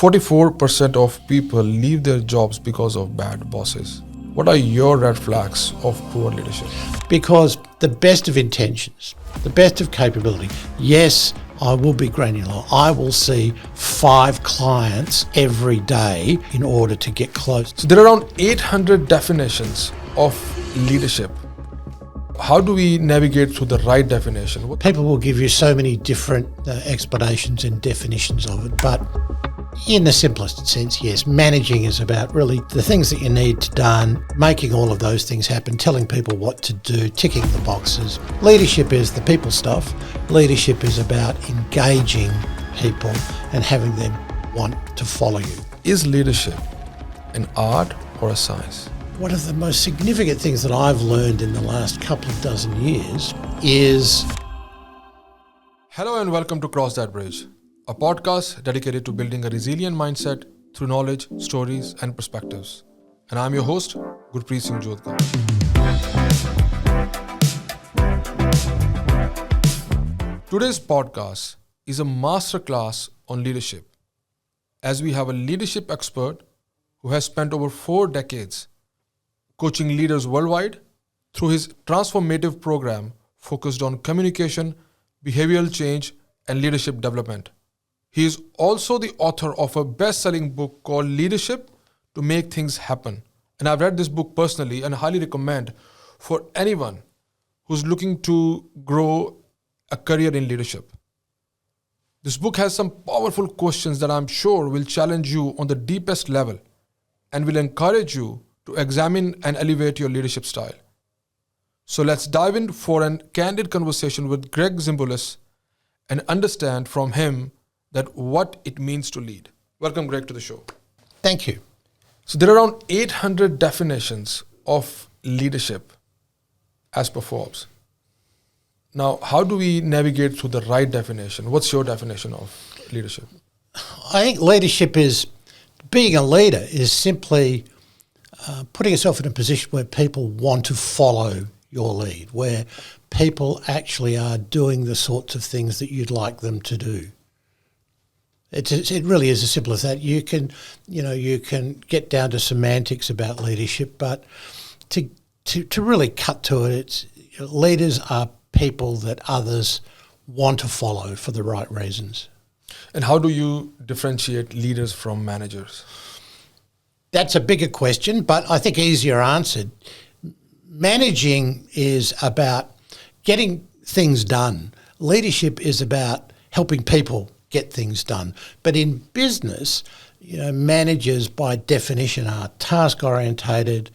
44% of people leave their jobs because of bad bosses. What are your red flags of poor leadership? Because the best of intentions, the best of capability, yes, I will be granular. I will see 5 clients every day in order to get close. So there are around 800 definitions of leadership. How do we navigate through the right definition? People will give you so many different explanations and definitions of it, but in the simplest sense, yes, managing is about really the things that you need to done, making all of those things happen, telling people what to do, ticking the boxes. Leadership is the people stuff. Leadership is about engaging people and having them want to follow you. Is leadership an art or a science? One of the most significant things that I've learned in the last couple of dozen years is... Hello and welcome to Cross That Bridge, a podcast dedicated to building a resilient mindset through knowledge, stories and perspectives. And I'm your host, Gurpreet Singh Jodhkar. Today's podcast is a masterclass on leadership, as we have a leadership expert who has spent over 4 decades coaching leaders worldwide through his transformative program focused on communication, behavioral change, and leadership development. He is also the author of a best-selling book called Leadership to Make Things Happen. And I've read this book personally and highly recommend for anyone who's looking to grow a career in leadership. This book has some powerful questions that I'm sure will challenge you on the deepest level and will encourage you to examine and elevate your leadership style. So let's dive in for a candid conversation with Greg Zimbulis and understand from him that what it means to lead. Welcome, Greg, to the show. Thank you. So there are around 800 definitions of leadership as per Forbes. Now, how do we navigate through the right definition? What's your definition of leadership? I think leadership is, being a leader is simply putting yourself in a position where people want to follow your lead, where people actually are doing the sorts of things that you'd like them to do. It really is as simple as that. You can get down to semantics about leadership, but to really cut to it, leaders are people that others want to follow for the right reasons. And how do you differentiate leaders from managers? That's a bigger question, but I think easier answered. Managing is about getting things done. Leadership is about helping people get things done. But in business, managers by definition are task-orientated.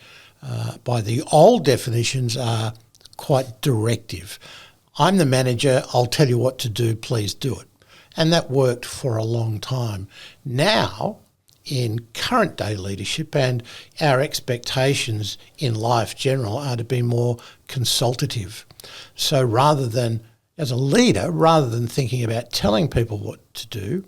By the old definitions are quite directive. I'm the manager, I'll tell you what to do, please do it. And that worked for a long time. Now, in current day leadership and our expectations in life general are to be more consultative. So as a leader, rather than thinking about telling people what to do,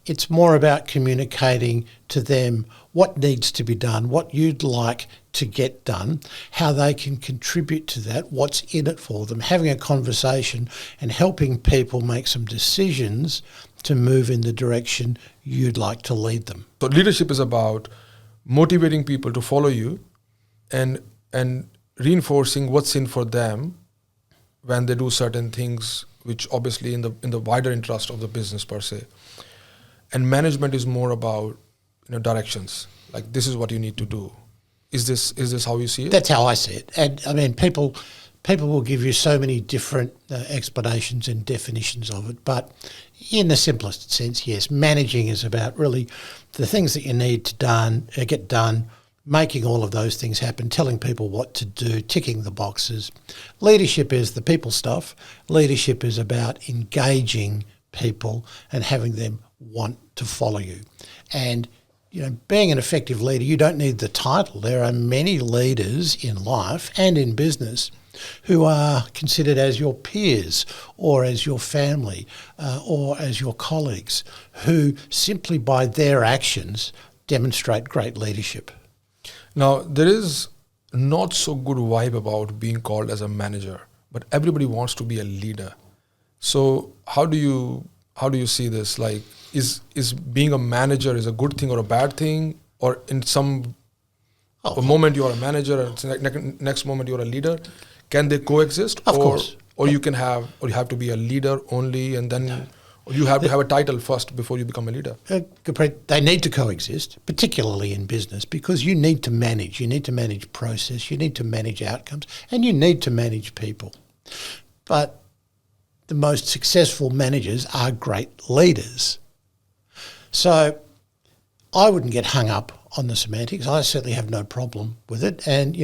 it's more about communicating to them what needs to be done, what you'd like to get done, how they can contribute to that, what's in it for them, having a conversation and helping people make some decisions to move in the direction you'd like to lead them. So leadership is about motivating people to follow you and reinforcing what's in for them when they do certain things, which obviously in the wider interest of the business per se. And management is more about directions, like this is what you need to do. Is this how you see it? That's how I see it. And I mean, people will give you so many different explanations and definitions of it, but in the simplest sense, yes, managing is about really the things that you need to get done, making all of those things happen, telling people what to do, ticking the boxes. Leadership is the people stuff. Leadership is about engaging people and having them want to follow you. And being an effective leader, you don't need the title. There are many leaders in life and in business who are considered as your peers or as your family or as your colleagues, who simply by their actions demonstrate great leadership. Now, there is not so good vibe about being called as a manager, but everybody wants to be a leader. So how do you see this? Like, is being a manager is a good thing or a bad thing, or in some a moment you are a manager and next moment you're a leader? Can they coexist? Of course. Or you have to be a leader only, and then or you have to have a title first before you become a leader. They need to coexist, particularly in business, because you need to manage. You need to manage process, you need to manage outcomes, and you need to manage people. But the most successful managers are great leaders. So I wouldn't get hung up on the semantics. I certainly have no problem with it. And,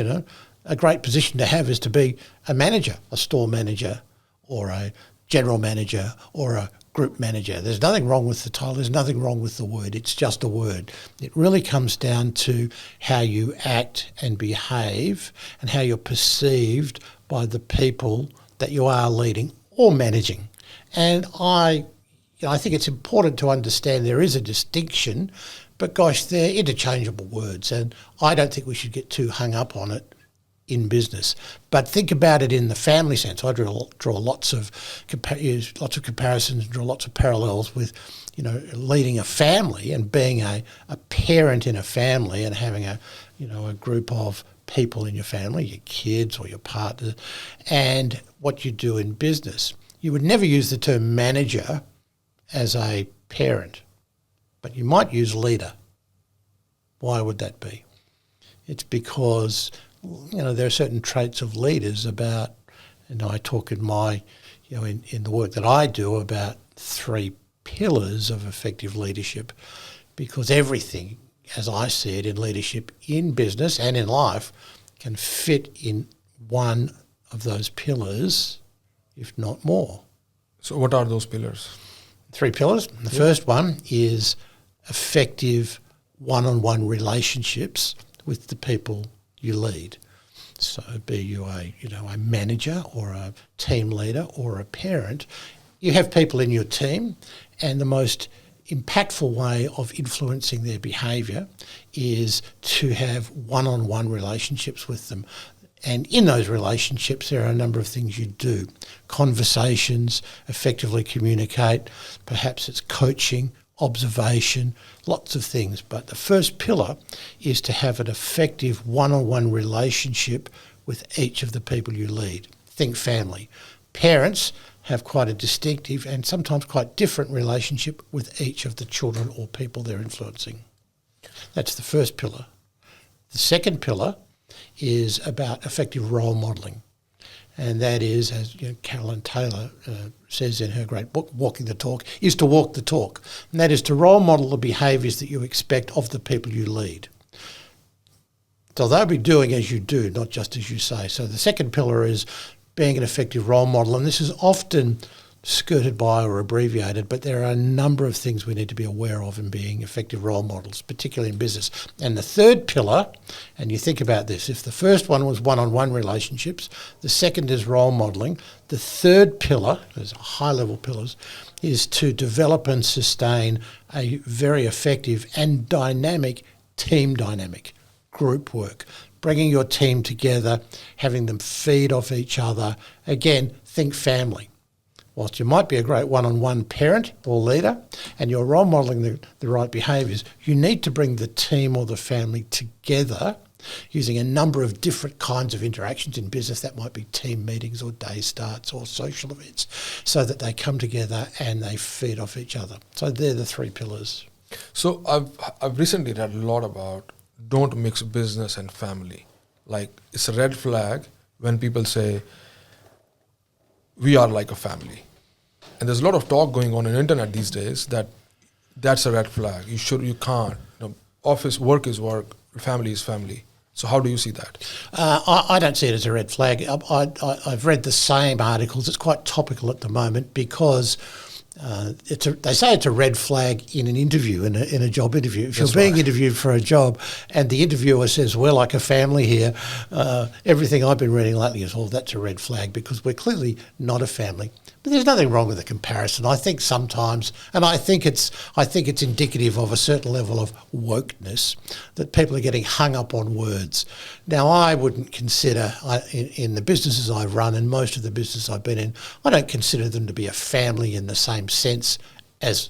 a great position to have is to be a manager, a store manager or a general manager or a group manager. There's nothing wrong with the title. There's nothing wrong with the word. It's just a word. It really comes down to how you act and behave and how you're perceived by the people that you are leading or managing. And I think it's important to understand there is a distinction, but gosh, they're interchangeable words, and I don't think we should get too hung up on it in business. But think about it in the family sense. I draw lots of comparisons, draw lots of parallels with, leading a family and being a parent in a family and having a group of people in your family, your kids or your partner, and what you do in business. You would never use the term manager as a parent, but you might use leader. Why would that be? It's because there are certain traits of leaders about, and I talk in my, in the work that I do about 3 pillars of effective leadership, because everything, as I see it in leadership, in business and in life, can fit in one of those pillars, if not more. So what are those pillars? 3 pillars. The first one is effective one-on-one relationships with the people you lead. So be you a manager or a team leader or a parent, you have people in your team, and the most impactful way of influencing their behaviour is to have one-on-one relationships with them. And in those relationships, there are a number of things you do. Conversations, effectively communicate, perhaps it's coaching, observation, lots of things. But the first pillar is to have an effective one-on-one relationship with each of the people you lead. Think family. Parents have quite a distinctive and sometimes quite different relationship with each of the children or people they're influencing. That's the first pillar. The second pillar is about effective role modelling. And that is, as Carolyn Taylor says in her great book, Walking the Talk, is to walk the talk. And that is to role model the behaviours that you expect of the people you lead. So they'll be doing as you do, not just as you say. So the second pillar is being an effective role model. And this is often skirted by or abbreviated, but there are a number of things we need to be aware of in being effective role models, particularly in business. And the third pillar, and you think about this, if the first one was one-on-one relationships, the second is role modelling, the third pillar, there's high-level pillars, is to develop and sustain a very effective and dynamic team dynamic, group work, bringing your team together, having them feed off each other. Again, think family. Whilst you might be a great one-on-one parent or leader and you're role modelling the right behaviours, you need to bring the team or the family together using a number of different kinds of interactions in business. That might be team meetings or day starts or social events, so that they come together and they feed off each other. So they're the 3 pillars. So I've recently read a lot about don't mix business and family. Like, it's a red flag when people say, we are like a family. And there's a lot of talk going on the internet these days that's a red flag. You can't. Office work is work, family is family. So how do you see that? I don't see it as a red flag. I've read the same articles. It's quite topical at the moment because they say it's a red flag in an interview, in a job interview. If you're being interviewed for a job and the interviewer says, we're like a family here, everything I've been reading lately is, that's a red flag because we're clearly not a family. But there's nothing wrong with the comparison. I think sometimes, and I think it's indicative of a certain level of wokeness, that people are getting hung up on words. Now, I wouldn't consider, in the businesses I've run and most of the business I've been in, I don't consider them to be a family in the same sense as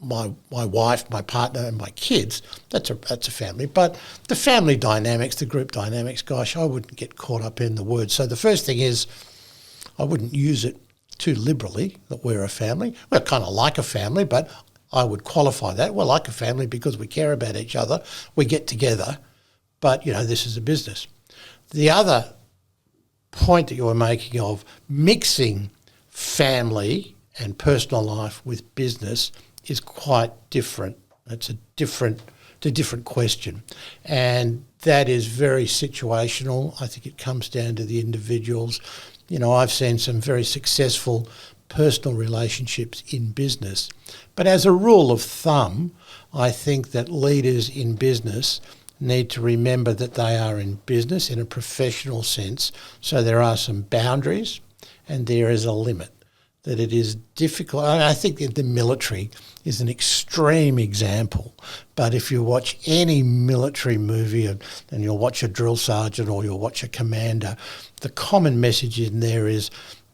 my wife, my partner, and my kids, that's a family. But the family dynamics, the group dynamics, gosh, I wouldn't get caught up in the words. So the first thing is I wouldn't use it too liberally that we're a family. We're kind of like a family, but I would qualify that. We're like a family because we care about each other. We get together, but, this is a business. The other point that you were making of mixing family and personal life with business is quite different. It's a different question. And that is very situational. I think it comes down to the individuals. I've seen some very successful personal relationships in business. But as a rule of thumb, I think that leaders in business need to remember that they are in business in a professional sense. So there are some boundaries and there is a limit. That it is difficult. I think that the military is an extreme example. But if you watch any military movie and you'll watch a drill sergeant or you'll watch a commander, the common message in there is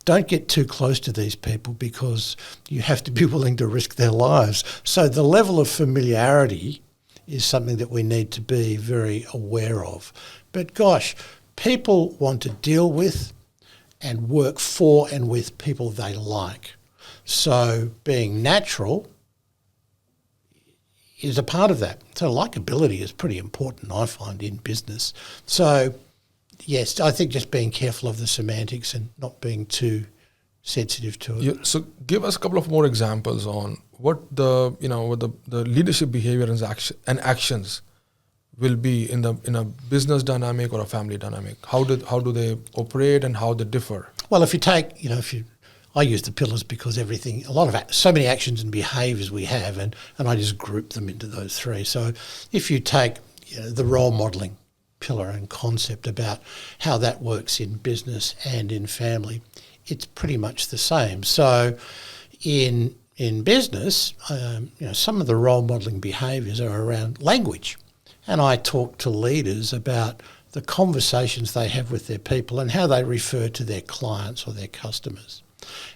don't get too close to these people because you have to be willing to risk their lives. So the level of familiarity is something that we need to be very aware of. But gosh, people want to deal with and work for and with people they like. So being natural is a part of that. So likability is pretty important, I find, in business. So yes, I think just being careful of the semantics and not being too sensitive to it. Yeah, so give us a couple of more examples on what the leadership behavior and actions will be in a business dynamic or a family dynamic. How do they operate and how they differ? Well, if you take, I use the pillars because so many actions and behaviours we have, and I just group them into those three. So if you take the role modelling pillar and concept about how that works in business and in family, it's pretty much the same. So in business, some of the role modelling behaviours are around language. And I talk to leaders about the conversations they have with their people and how they refer to their clients or their customers.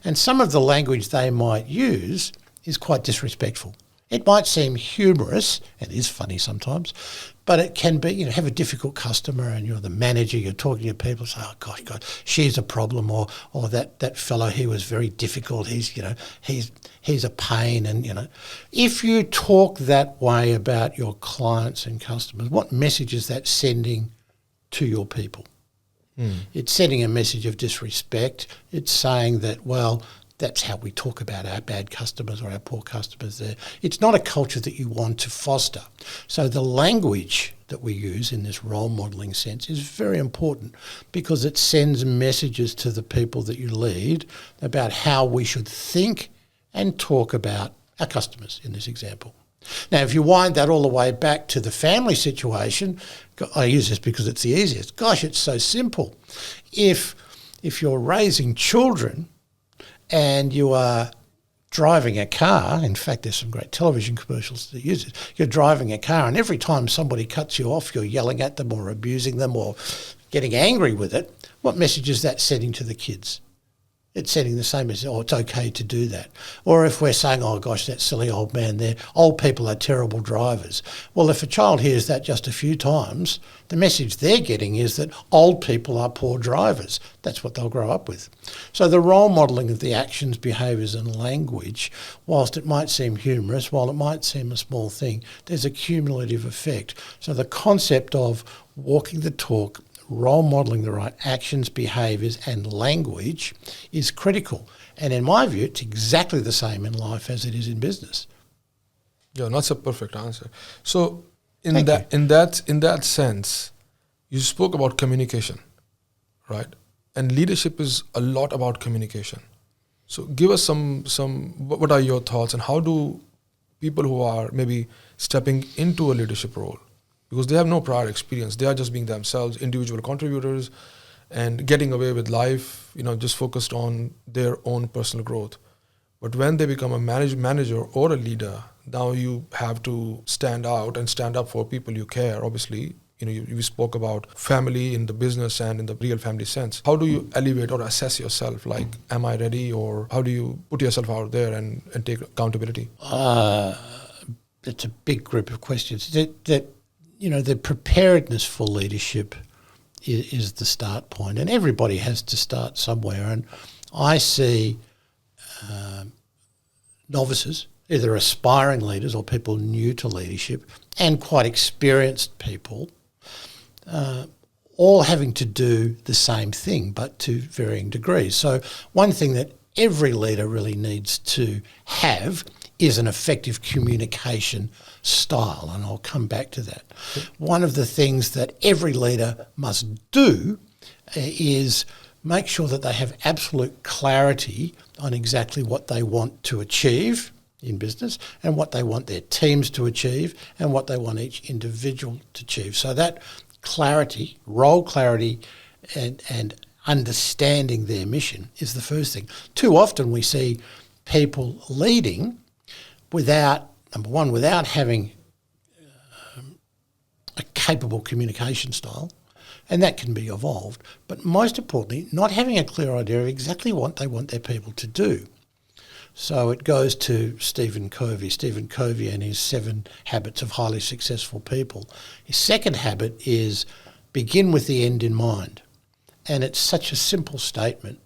And some of the language they might use is quite disrespectful. It might seem humorous, it is funny sometimes, but it can be, have a difficult customer and you're the manager, you're talking to people, say, oh gosh, God, she's a problem, or that fellow, he was very difficult, he's a pain. And, if you talk that way about your clients and customers, what message is that sending to your people? It's sending a message of disrespect. It's saying that, well, that's how we talk about our bad customers or our poor customers there. It's not a culture that you want to foster. So the language that we use in this role modelling sense is very important because it sends messages to the people that you lead about how we should think and talk about our customers in this example. Now, if you wind that all the way back to the family situation, I use this because it's the easiest. Gosh, it's so simple. If you're raising children and you are driving a car, in fact, there's some great television commercials that use it. You're driving a car and every time somebody cuts you off, you're yelling at them or abusing them or getting angry with it. What message is that sending to the kids? It's sending the same message, it's okay to do that. Or if we're saying, oh gosh, that silly old man there, old people are terrible drivers. Well, if a child hears that just a few times, the message they're getting is that old people are poor drivers. That's what they'll grow up with. So the role modelling of the actions, behaviours and language, whilst it might seem humorous, while it might seem a small thing, there's a cumulative effect. So the concept of walking the talk, role modelling the right actions, behaviours and language is critical. And in my view, it's exactly the same in life as it is in business. Yeah, that's a perfect answer. So in that sense, you spoke about communication, right? And leadership is a lot about communication. So give us what are your thoughts and how do people who are maybe stepping into a leadership role, because they have no prior experience. They are just being themselves, individual contributors, and getting away with life, just focused on their own personal growth. But when they become a manager or a leader, now you have to stand out and stand up for people you care, obviously, You spoke about family in the business and in the real family sense. How do you elevate or assess yourself? Like, am I ready, or how do you put yourself out there and take accountability? It's a big group of questions. The preparedness for leadership is the start point, and everybody has to start somewhere. And I see novices, either aspiring leaders or people new to leadership, and quite experienced people, all having to do the same thing, but to varying degrees. So one thing that every leader really needs to have is an effective communication style, and I'll come back to that. One of the things that every leader must do is make sure that they have absolute clarity on exactly what they want to achieve in business and what they want their teams to achieve and what they want each individual to achieve. So that clarity, role clarity and understanding their mission is the first thing. Too often we see people leading without having a capable communication style, and that can be evolved, but most importantly, not having a clear idea of exactly what they want their people to do. So it goes to Stephen Covey and his 7 habits of highly successful people. His second habit is begin with the end in mind. And it's such a simple statement,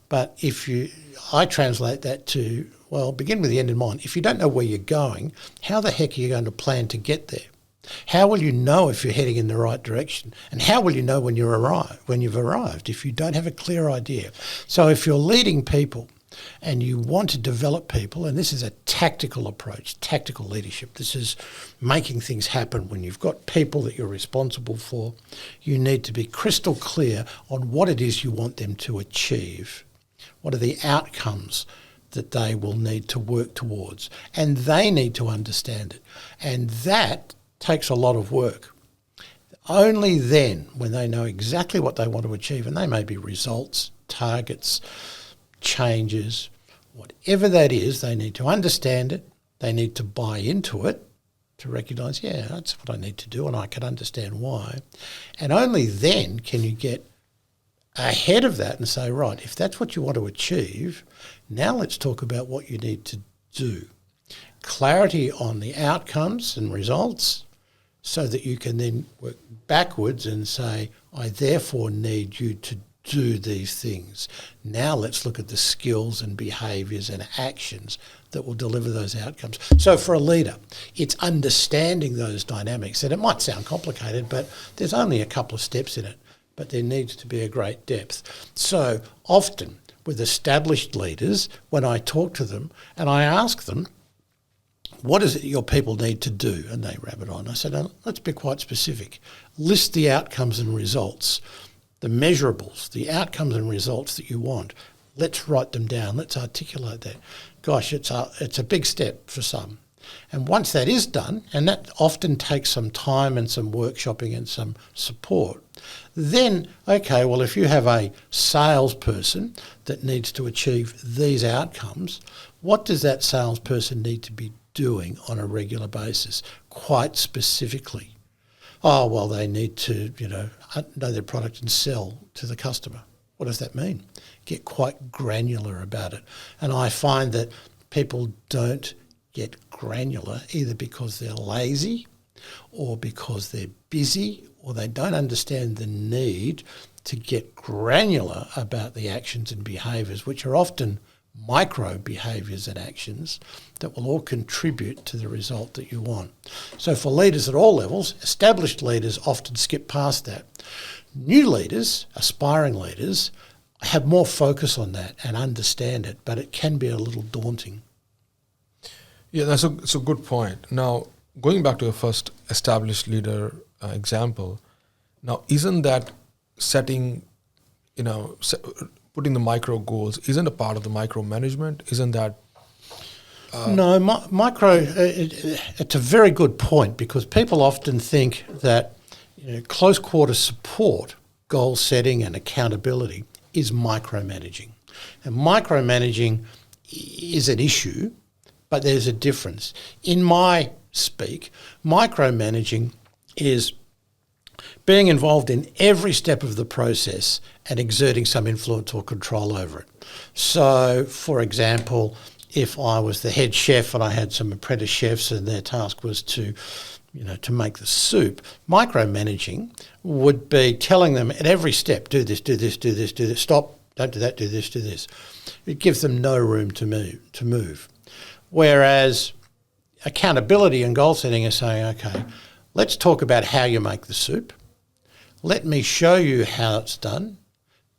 but I translate that to, begin with the end in mind. If you don't know where you're going, how the heck are you going to plan to get there? How will you know if you're heading in the right direction? And how will you know when you've arrived if you don't have a clear idea? So if you're leading people and you want to develop people, and this is a tactical approach, tactical leadership, this is making things happen when you've got people that you're responsible for, you need to be crystal clear on what it is you want them to achieve. What are the outcomes that they will need to work towards? And they need to understand it. And that takes a lot of work. Only then, when they know exactly what they want to achieve, and they may be results, targets, changes, whatever that is, they need to understand it, they need to buy into it, to recognise, that's what I need to do and I can understand why. And only then can you get ahead of that and say, right, if that's what you want to achieve, now let's talk about what you need to do. Clarity on the outcomes and results, so that you can then work backwards and say, I therefore need you to do these things. Now let's look at the skills and behaviours and actions that will deliver those outcomes. So for a leader, it's understanding those dynamics. And it might sound complicated, but there's only a couple of steps in it, but there needs to be a great depth. So often with established leaders, when I talk to them and I ask them, what is it your people need to do? And they rabbit on. I said, let's be quite specific. List the outcomes and results, the measurables, the outcomes and results that you want. Let's write them down. Let's articulate that. Gosh, it's a big step for some. And once that is done, and that often takes some time and some workshopping and some support, then, okay, well, if you have a salesperson that needs to achieve these outcomes, what does that salesperson need to be doing on a regular basis, quite specifically? Oh, well, they need to, know their product and sell to the customer. What does that mean? Get quite granular about it. And I find that people don't get granular either because they're lazy or because they're busy or they don't understand the need to get granular about the actions and behaviours, which are often micro behaviours and actions that will all contribute to the result that you want. So for leaders at all levels, established leaders often skip past that. New leaders, aspiring leaders, have more focus on that and understand it, but it can be a little daunting. Yeah, that's a good point. Now, going back to your first established leader example, now isn't that setting, putting the micro goals, isn't a part of the micromanagement? Isn't that? No, it's a very good point, because people often think that close quarter support, goal setting and accountability is micromanaging. And micromanaging is an issue, but there's a difference. In my speak, micromanaging is being involved in every step of the process and exerting some influence or control over it. So, for example, if I was the head chef and I had some apprentice chefs and their task was to make the soup, micromanaging would be telling them at every step, do this, do this, do this, do this, stop, don't do that, do this, do this. It gives them no room to move. Whereas accountability and goal setting are saying, okay, let's talk about how you make the soup. Let me show you how it's done.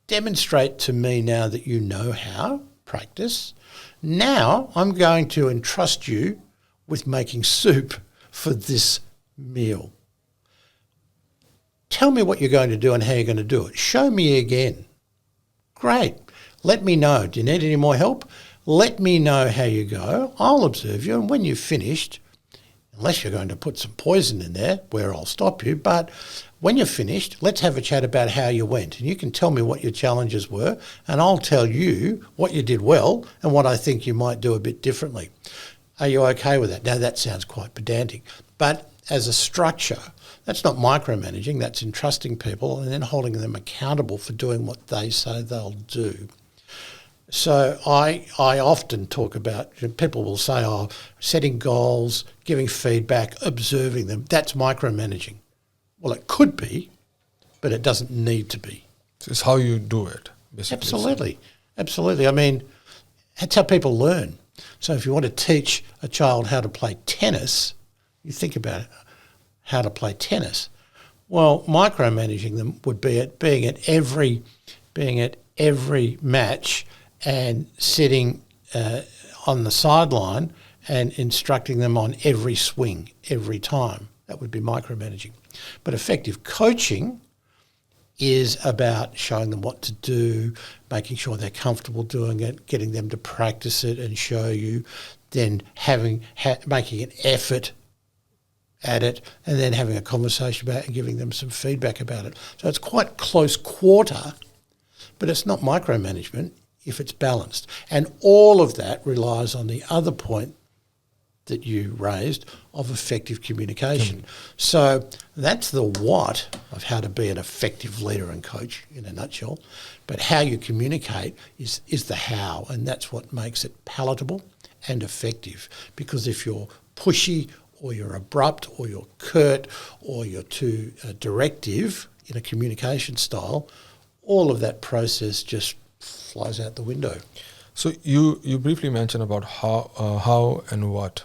Demonstrate to me now that you know how, practice. Now I'm going to entrust you with making soup for this meal. Tell me what you're going to do and how you're going to do it. Show me again. Great. Let me know. Do you need any more help? Let me know how you go. I'll observe you. And when you've finished, unless you're going to put some poison in there, where I'll stop you, but when you're finished, let's have a chat about how you went. And you can tell me what your challenges were, and I'll tell you what you did well and what I think you might do a bit differently. Are you okay with that? Now, that sounds quite pedantic, but as a structure, that's not micromanaging, that's entrusting people and then holding them accountable for doing what they say they'll do. So I often talk about, people will say, setting goals, giving feedback, observing them, that's micromanaging. Well, it could be, but it doesn't need to be. So it's how you do it, basically. Absolutely. I mean, that's how people learn. So if you want to teach a child how to play tennis, you think about it, how to play tennis. Well, micromanaging them would be being at every match and sitting on the sideline and instructing them on every swing, every time. That would be micromanaging. But effective coaching is about showing them what to do, making sure they're comfortable doing it, getting them to practice it and show you, then making an effort at it, and then having a conversation about it and giving them some feedback about it. So it's quite close quarter, but it's not micromanagement if it's balanced. And all of that relies on the other point that you raised of effective communication. So that's the what of how to be an effective leader and coach in a nutshell. But how you communicate is the how, and that's what makes it palatable and effective. Because if you're pushy or you're abrupt or you're curt or you're too directive in a communication style, all of that process just flies out the window. So you briefly mentioned about how and what,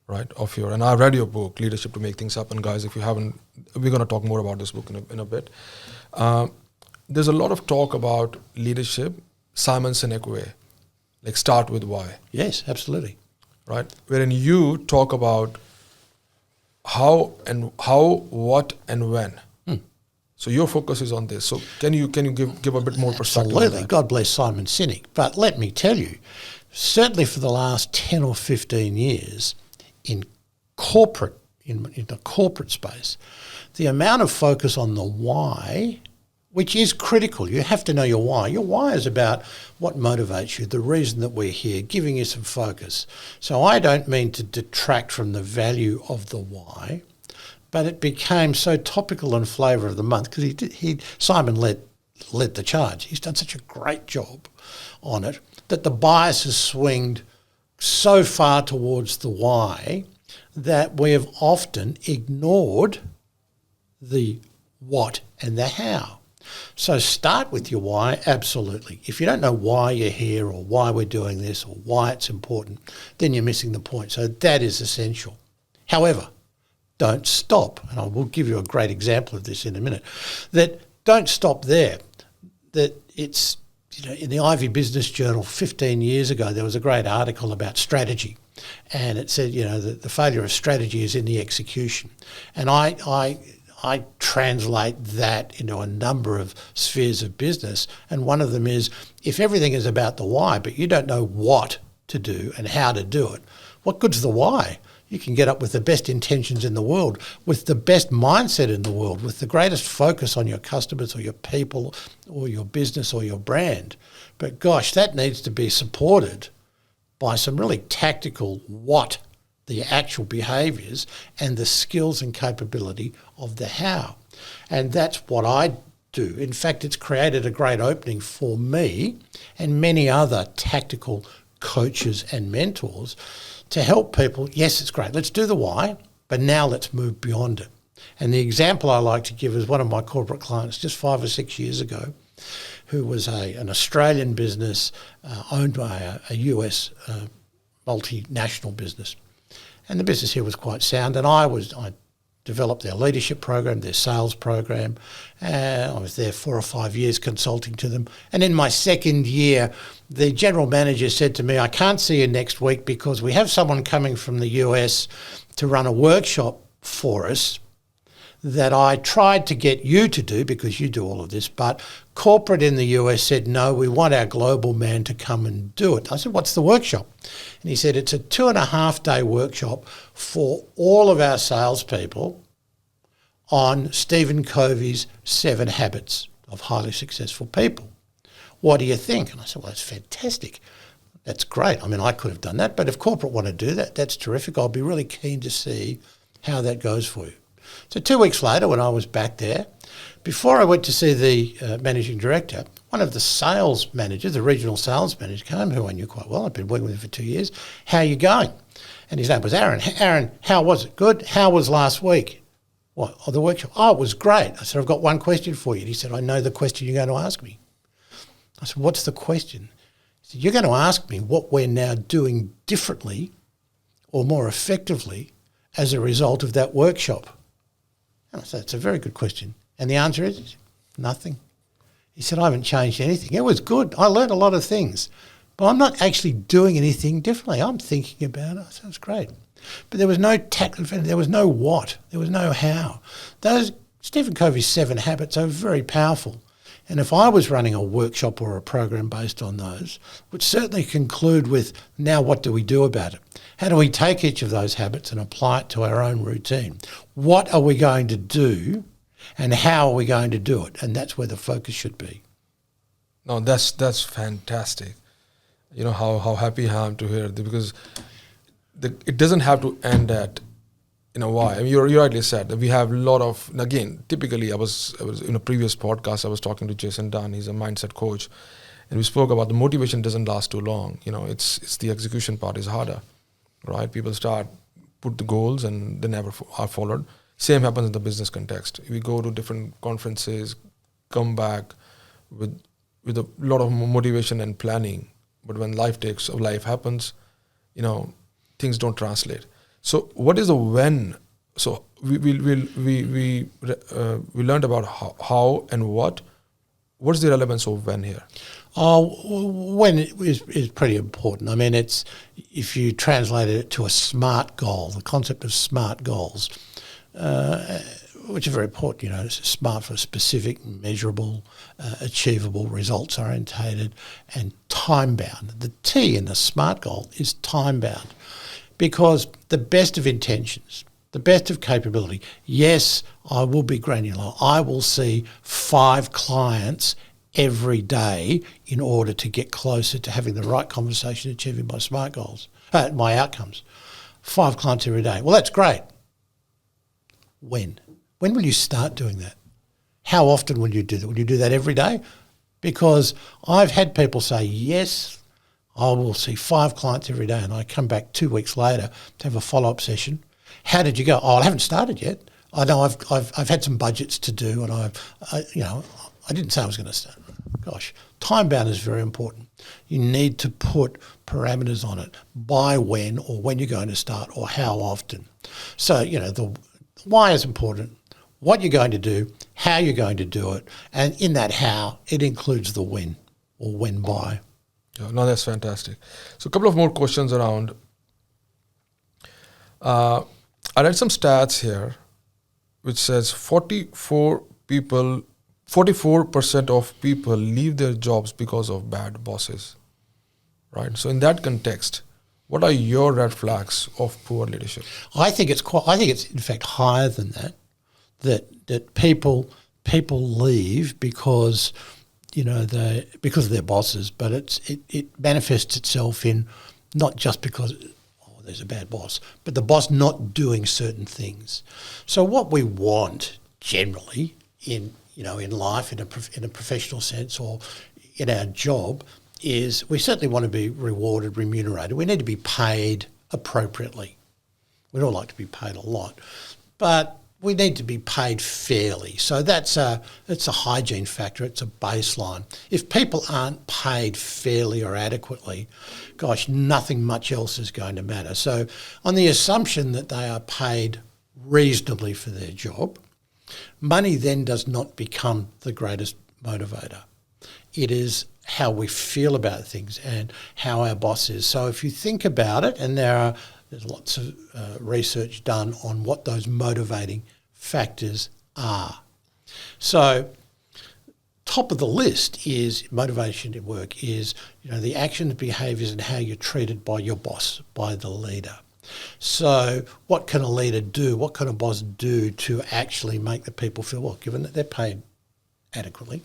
right, of your, and I read your book, Leadership to Make Things Happen. Guys, if you haven't, we're going to talk more about this book in a bit. There's a lot of talk about leadership, Simon Sinek way, like start with why. Yes, absolutely. Right, wherein you talk about how, what, and when. So your focus is on this. So can you give a bit more perspective on Absolutely. that? God bless Simon Sinek. But let me tell you, certainly for the last 10 or 15 years in the corporate space, the amount of focus on the why, which is critical. You have to know your why. Your why is about what motivates you, the reason that we're here, giving you some focus. So I don't mean to detract from the value of the why, but it became so topical and flavour of the month because Simon led the charge. He's done such a great job on it that the bias has swinged so far towards the why that we have often ignored the what and the how. So start with your why, absolutely. If you don't know why you're here or why we're doing this or why it's important, then you're missing the point. So that is essential. However, don't stop, and I will give you a great example of this in a minute, that don't stop there. That it's, in the Ivy Business Journal 15 years ago, there was a great article about strategy. And it said, the failure of strategy is in the execution. And I translate that into a number of spheres of business. And one of them is, if everything is about the why, but you don't know what to do and how to do it, what good's the why? You can get up with the best intentions in the world, with the best mindset in the world, with the greatest focus on your customers or your people or your business or your brand. But gosh, that needs to be supported by some really tactical what, the actual behaviours and the skills and capability of the how. And that's what I do. In fact, it's created a great opening for me and many other tactical coaches and mentors to help people. Yes, it's great. Let's do the why, but now let's move beyond it. And the example I like to give is one of my corporate clients just 5 or 6 years ago, who was an Australian business owned by a US multinational business. And the business here was quite sound. And I developed their leadership program, their sales program. I was there 4 or 5 years consulting to them. And in my second year, the general manager said to me, I can't see you next week because we have someone coming from the US to run a workshop for us that I tried to get you to do because you do all of this, but corporate in the US said, no, we want our global man to come and do it. I said, what's the workshop? And he said, it's a 2.5-day workshop for all of our salespeople on Stephen Covey's 7 Habits of Highly Successful People. What do you think? And I said, well, that's fantastic. That's great. I mean, I could have done that, but if corporate want to do that, that's terrific. I'll be really keen to see how that goes for you. So 2 weeks later, when I was back there, before I went to see the managing director, one of the sales managers, the regional sales manager, came, who I knew quite well. I'd been working with him for 2 years. How are you going? And his name was Aaron. Aaron, how was it? Good. How was last week? What? Oh, the workshop. Oh, it was great. I said, I've got one question for you. And he said, I know the question you're going to ask me. I said, what's the question? He said, you're going to ask me what we're now doing differently or more effectively as a result of that workshop. And I said, it's a very good question. And the answer is nothing. He said, I haven't changed anything. It was good. I learned a lot of things, but I'm not actually doing anything differently. I'm thinking about it. I said, it's great. But there was no tactical, there was no what, there was no how. Those Stephen Covey's 7 habits are very powerful. And if I was running a workshop or a program based on those, would certainly conclude with, now what do we do about it? How do we take each of those habits and apply it to our own routine? What are we going to do and how are we going to do it? And that's where the focus should be. No, that's fantastic. You know how happy I am to hear that, because it doesn't have to end at why. I mean, you rightly said that we have a lot of, again, typically I was in a previous podcast, I was talking to Jason Dunn, he's a mindset coach, and we spoke about the motivation doesn't last too long. It's the execution part is harder, right? People put the goals and they never are followed. Same happens in the business context. We go to different conferences, come back with a lot of motivation and planning, but when life happens, things don't translate. So what is the when? So we learned about how and what. What's the relevance of when here? When is pretty important. I mean, it's, if you translated it to a SMART goal, the concept of SMART goals, which are very important. It's SMART for specific, measurable, achievable, results orientated, and time bound. The T in the SMART goal is time bound. Because the best of intentions, the best of capability, yes, I will be granular. I will see 5 clients every day in order to get closer to having the right conversation, achieving my SMART goals, my outcomes. 5 clients every day. Well, that's great. When? When will you start doing that? How often will you do that? Will you do that every day? Because I've had people say, yes, I will see 5 clients every day, and I come back 2 weeks later to have a follow-up session. How did you go? Oh, I haven't started yet. I know I've had some budgets to do, and I didn't say I was going to start. Gosh, time bound is very important. You need to put parameters on it, by when or when you're going to start or how often. So, the why is important, what you're going to do, how you're going to do it, and in that how, it includes the when or when by. Yeah, no, that's fantastic. So a couple of more questions around. I read some stats here, which says 44% of people leave their jobs because of bad bosses, right? So in that context, what are your red flags of poor leadership? I think it's in fact higher than that. That people leave because because of their bosses, but it manifests itself in not just because there's a bad boss, but the boss not doing certain things. So what we want generally in life, in a professional sense, or in our job, is we certainly want to be rewarded, remunerated. We need to be paid appropriately. We'd all like to be paid a lot, but we need to be paid fairly. So it's a hygiene factor. It's a baseline. If people aren't paid fairly or adequately, gosh, nothing much else is going to matter. So on the assumption that they are paid reasonably for their job, money then does not become the greatest motivator. It is how we feel about things and how our boss is. So if you think about it, and there's lots of research done on what those motivating factors are. So top of the list is motivation at work is, the actions, behaviours and how you're treated by your boss, by the leader. So what can a leader do? What can a boss do to actually make the people feel well, given that they're paid adequately?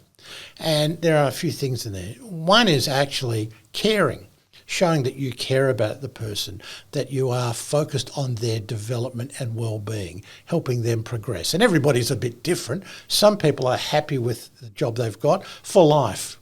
And there are a few things in there. One is actually caring, showing that you care about the person, that you are focused on their development and well-being, helping them progress. And everybody's a bit different. Some people are happy with the job they've got for life,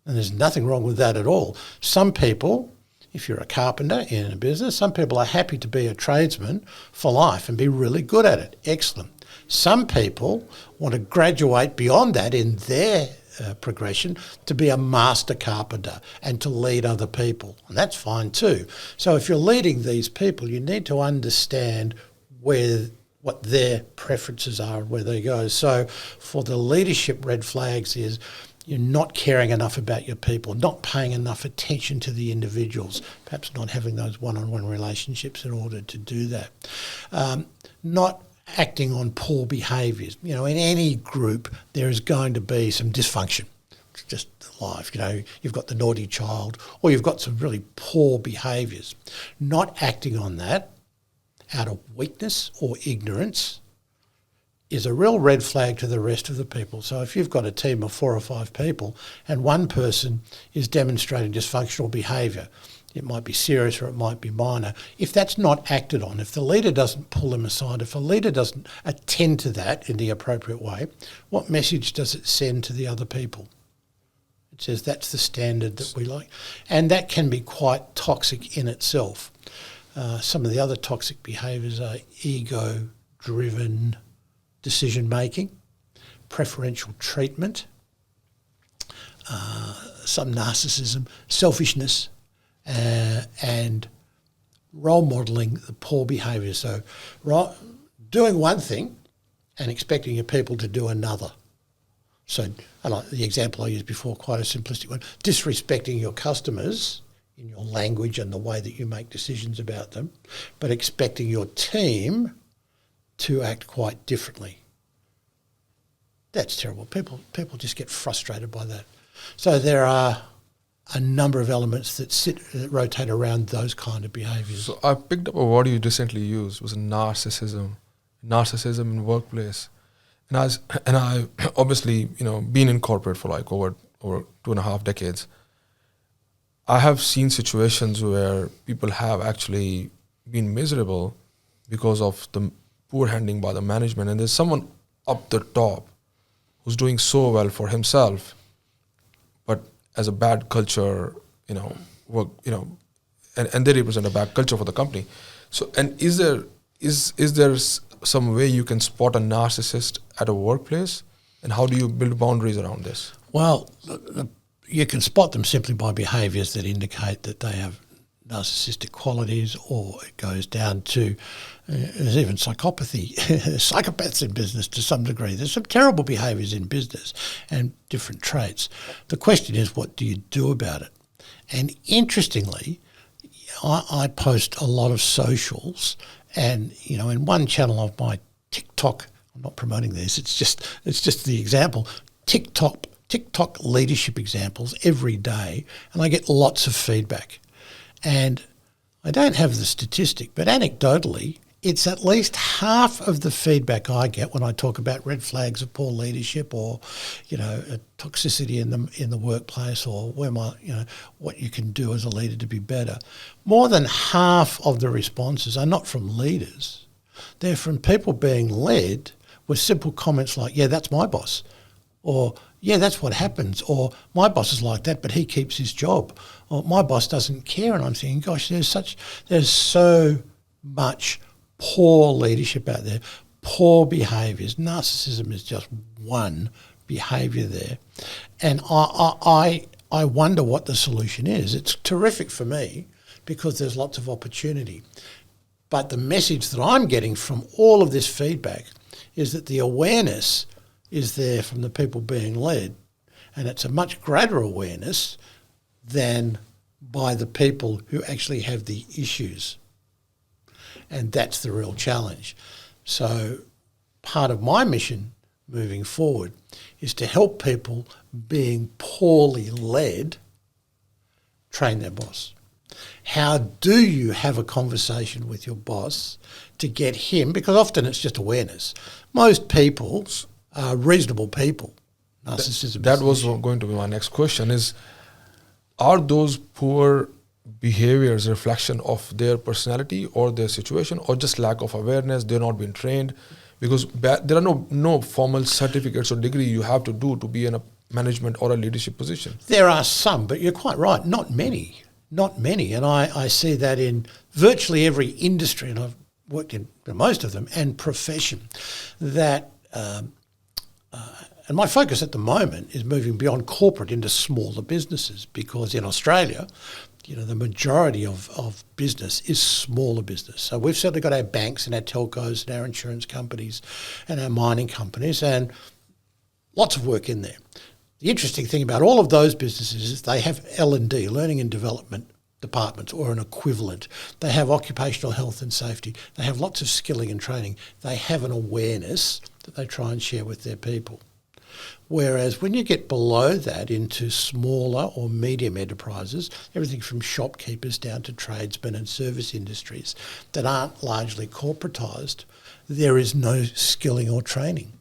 and there's nothing wrong with that at all. Some people, if you're a carpenter in a business, some people are happy to be a tradesman for life and be really good at it. Excellent. Some people want to graduate beyond that in their progression to be a master carpenter and to lead other people. And that's fine too. So if you're leading these people, you need to understand what their preferences are and where they go. So for the leadership red flags is you're not caring enough about your people, not paying enough attention to the individuals, perhaps not having those one-on-one relationships in order to do that. Not acting on poor behaviours. In any group, there is going to be some dysfunction. It's just life. You've got the naughty child, or you've got some really poor behaviours. Not acting on that out of weakness or ignorance is a real red flag to the rest of the people. So if you've got a team of 4 or 5 people and one person is demonstrating dysfunctional behaviour, it might be serious or it might be minor. If that's not acted on, if the leader doesn't pull them aside, if a leader doesn't attend to that in the appropriate way, what message does it send to the other people? It says that's the standard that we like. And that can be quite toxic in itself. Some of the other toxic behaviours are ego-driven decision-making, preferential treatment, some narcissism, selfishness, and role modelling the poor behaviour. So doing one thing and expecting your people to do another. So like the example I used before, quite a simplistic one, disrespecting your customers in your language and the way that you make decisions about them, but expecting your team to act quite differently. That's terrible. People just get frustrated by that. So there are a number of elements that rotate around those kind of behaviours. So I picked up a word you recently used, was narcissism in workplace. And I obviously, been in corporate for like over 2.5 decades. I have seen situations where people have actually been miserable because of the poor handling by the management, and there's someone up the top who's doing so well for himself, but as a bad culture, work, and they represent a bad culture for the company. So, and is there some way you can spot a narcissist at a workplace, and how do you build boundaries around this? Well, you can spot them simply by behaviours that indicate that they have narcissistic qualities, or it goes down to there's even psychopathy, psychopaths in business to some degree. There's some terrible behaviours in business and different traits. The question is, what do you do about it? And interestingly, I post a lot of socials, and in one channel of my TikTok, I'm not promoting this, it's just the example, TikTok leadership examples every day, and I get lots of feedback. And I don't have the statistic, but anecdotally, it's at least half of the feedback I get when I talk about red flags of poor leadership, or, a toxicity in the workplace, or what you can do as a leader to be better. More than half of the responses are not from leaders. They're from people being led with simple comments like, yeah, that's my boss, or yeah, that's what happens, or my boss is like that, but he keeps his job, or my boss doesn't care. And I'm thinking, gosh, there's so much poor leadership out there, poor behaviours. Narcissism is just one behaviour there. And I wonder what the solution is. It's terrific for me because there's lots of opportunity. But the message that I'm getting from all of this feedback is that the awareness is there from the people being led, and it's a much greater awareness than by the people who actually have the issues. And that's the real challenge. So part of my mission moving forward is to help people being poorly led train their boss. How do you have a conversation with your boss to get him, because often it's just awareness. Most people are reasonable people. Narcissism. That was going to be my next question is, are those poor behaviors a reflection of their personality or their situation, or just lack of awareness? They're not being trained? Because there are no formal certificates or degree you have to do to be in a management or a leadership position. There are some, but you're quite right, not many. Not many. And I see that in virtually every industry, and I've worked in most of them, and profession, that and my focus at the moment is moving beyond corporate into smaller businesses, because in Australia, the majority of business is smaller business. So we've certainly got our banks and our telcos and our insurance companies and our mining companies, and lots of work in there. The interesting thing about all of those businesses is they have L&D, learning and development departments, or an equivalent. They have occupational health and safety. They have lots of skilling and training. They have an awareness that they try and share with their people. Whereas when you get below that into smaller or medium enterprises, everything from shopkeepers down to tradesmen and service industries that aren't largely corporatised, there is no skilling or training.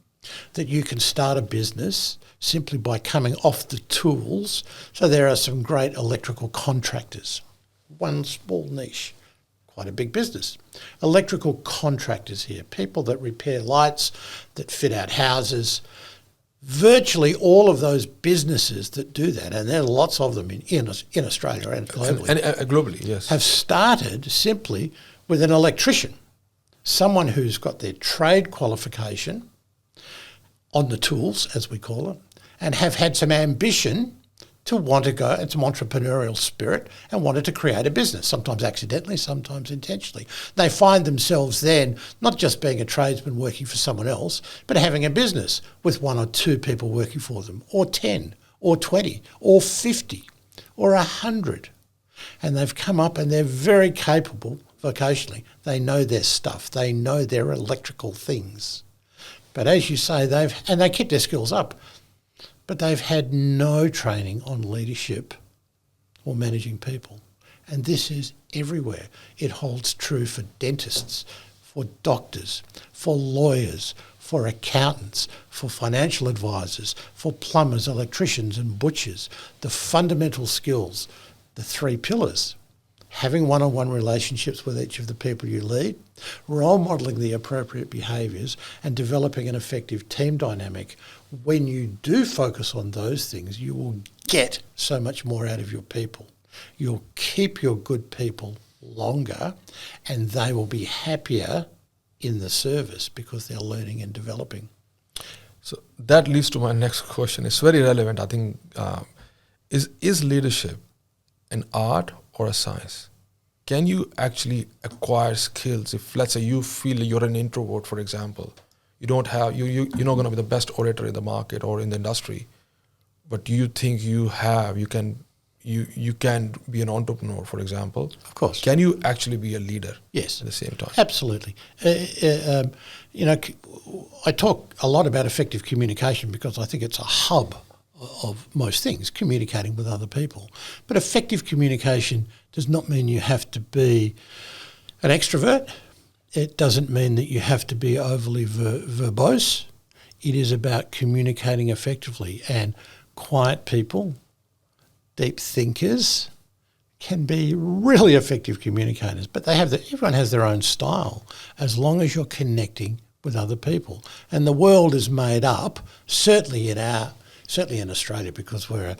That you can start a business simply by coming off the tools. So there are some great electrical contractors, one small niche, quite a big business. Electrical contractors here, people that repair lights, that fit out houses. Virtually all of those businesses that do that, and there are lots of them in Australia and globally, and globally, yes, have started simply with an electrician, someone who's got their trade qualification on the tools, as we call it, and have had some ambition to want to go, and some entrepreneurial spirit, and wanted to create a business, sometimes accidentally, sometimes intentionally. They find themselves then not just being a tradesman working for someone else, but having a business with one or two people working for them, or 10, or 20, or 50, or 100. And they've come up and they're very capable vocationally. They know their stuff. They know their electrical things. But as you say, they keep their skills up, but they've had no training on leadership or managing people. And this is everywhere. It holds true for dentists, for doctors, for lawyers, for accountants, for financial advisors, for plumbers, electricians and butchers. The fundamental skills, the three pillars: having one-on-one relationships with each of the people you lead, role modelling the appropriate behaviours, and developing an effective team dynamic. When you do focus on those things, you will get so much more out of your people. You'll keep your good people longer, and they will be happier in the service because they're learning and developing. So that leads to my next question. It's very relevant, I think. Is leadership an art or a science? Can you actually acquire skills? If, let's say, you feel you're an introvert, for example, you don't have you're not going to be the best orator in the market or in the industry, but you think you can be an entrepreneur, for example. Of course. Can you actually be a leader? Yes. At the same time? Absolutely. I talk a lot about effective communication because I think it's a hub of most things, communicating with other people. But effective communication does not mean you have to be an extrovert. It doesn't mean that you have to be overly verbose. It is about communicating effectively, and quiet people, deep thinkers, can be really effective communicators. But everyone has their own style, as long as you're connecting with other people. And the world is made up, certainly in Australia, because we're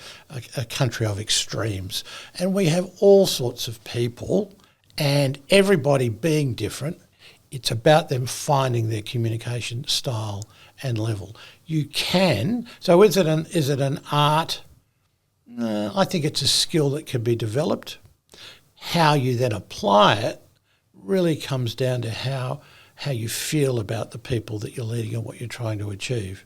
a country of extremes, and we have all sorts of people and everybody being different. It's about them finding their communication style and level. You can. So is it an art? No, I think it's a skill that can be developed. How you then apply it really comes down to how you feel about the people that you're leading and what you're trying to achieve.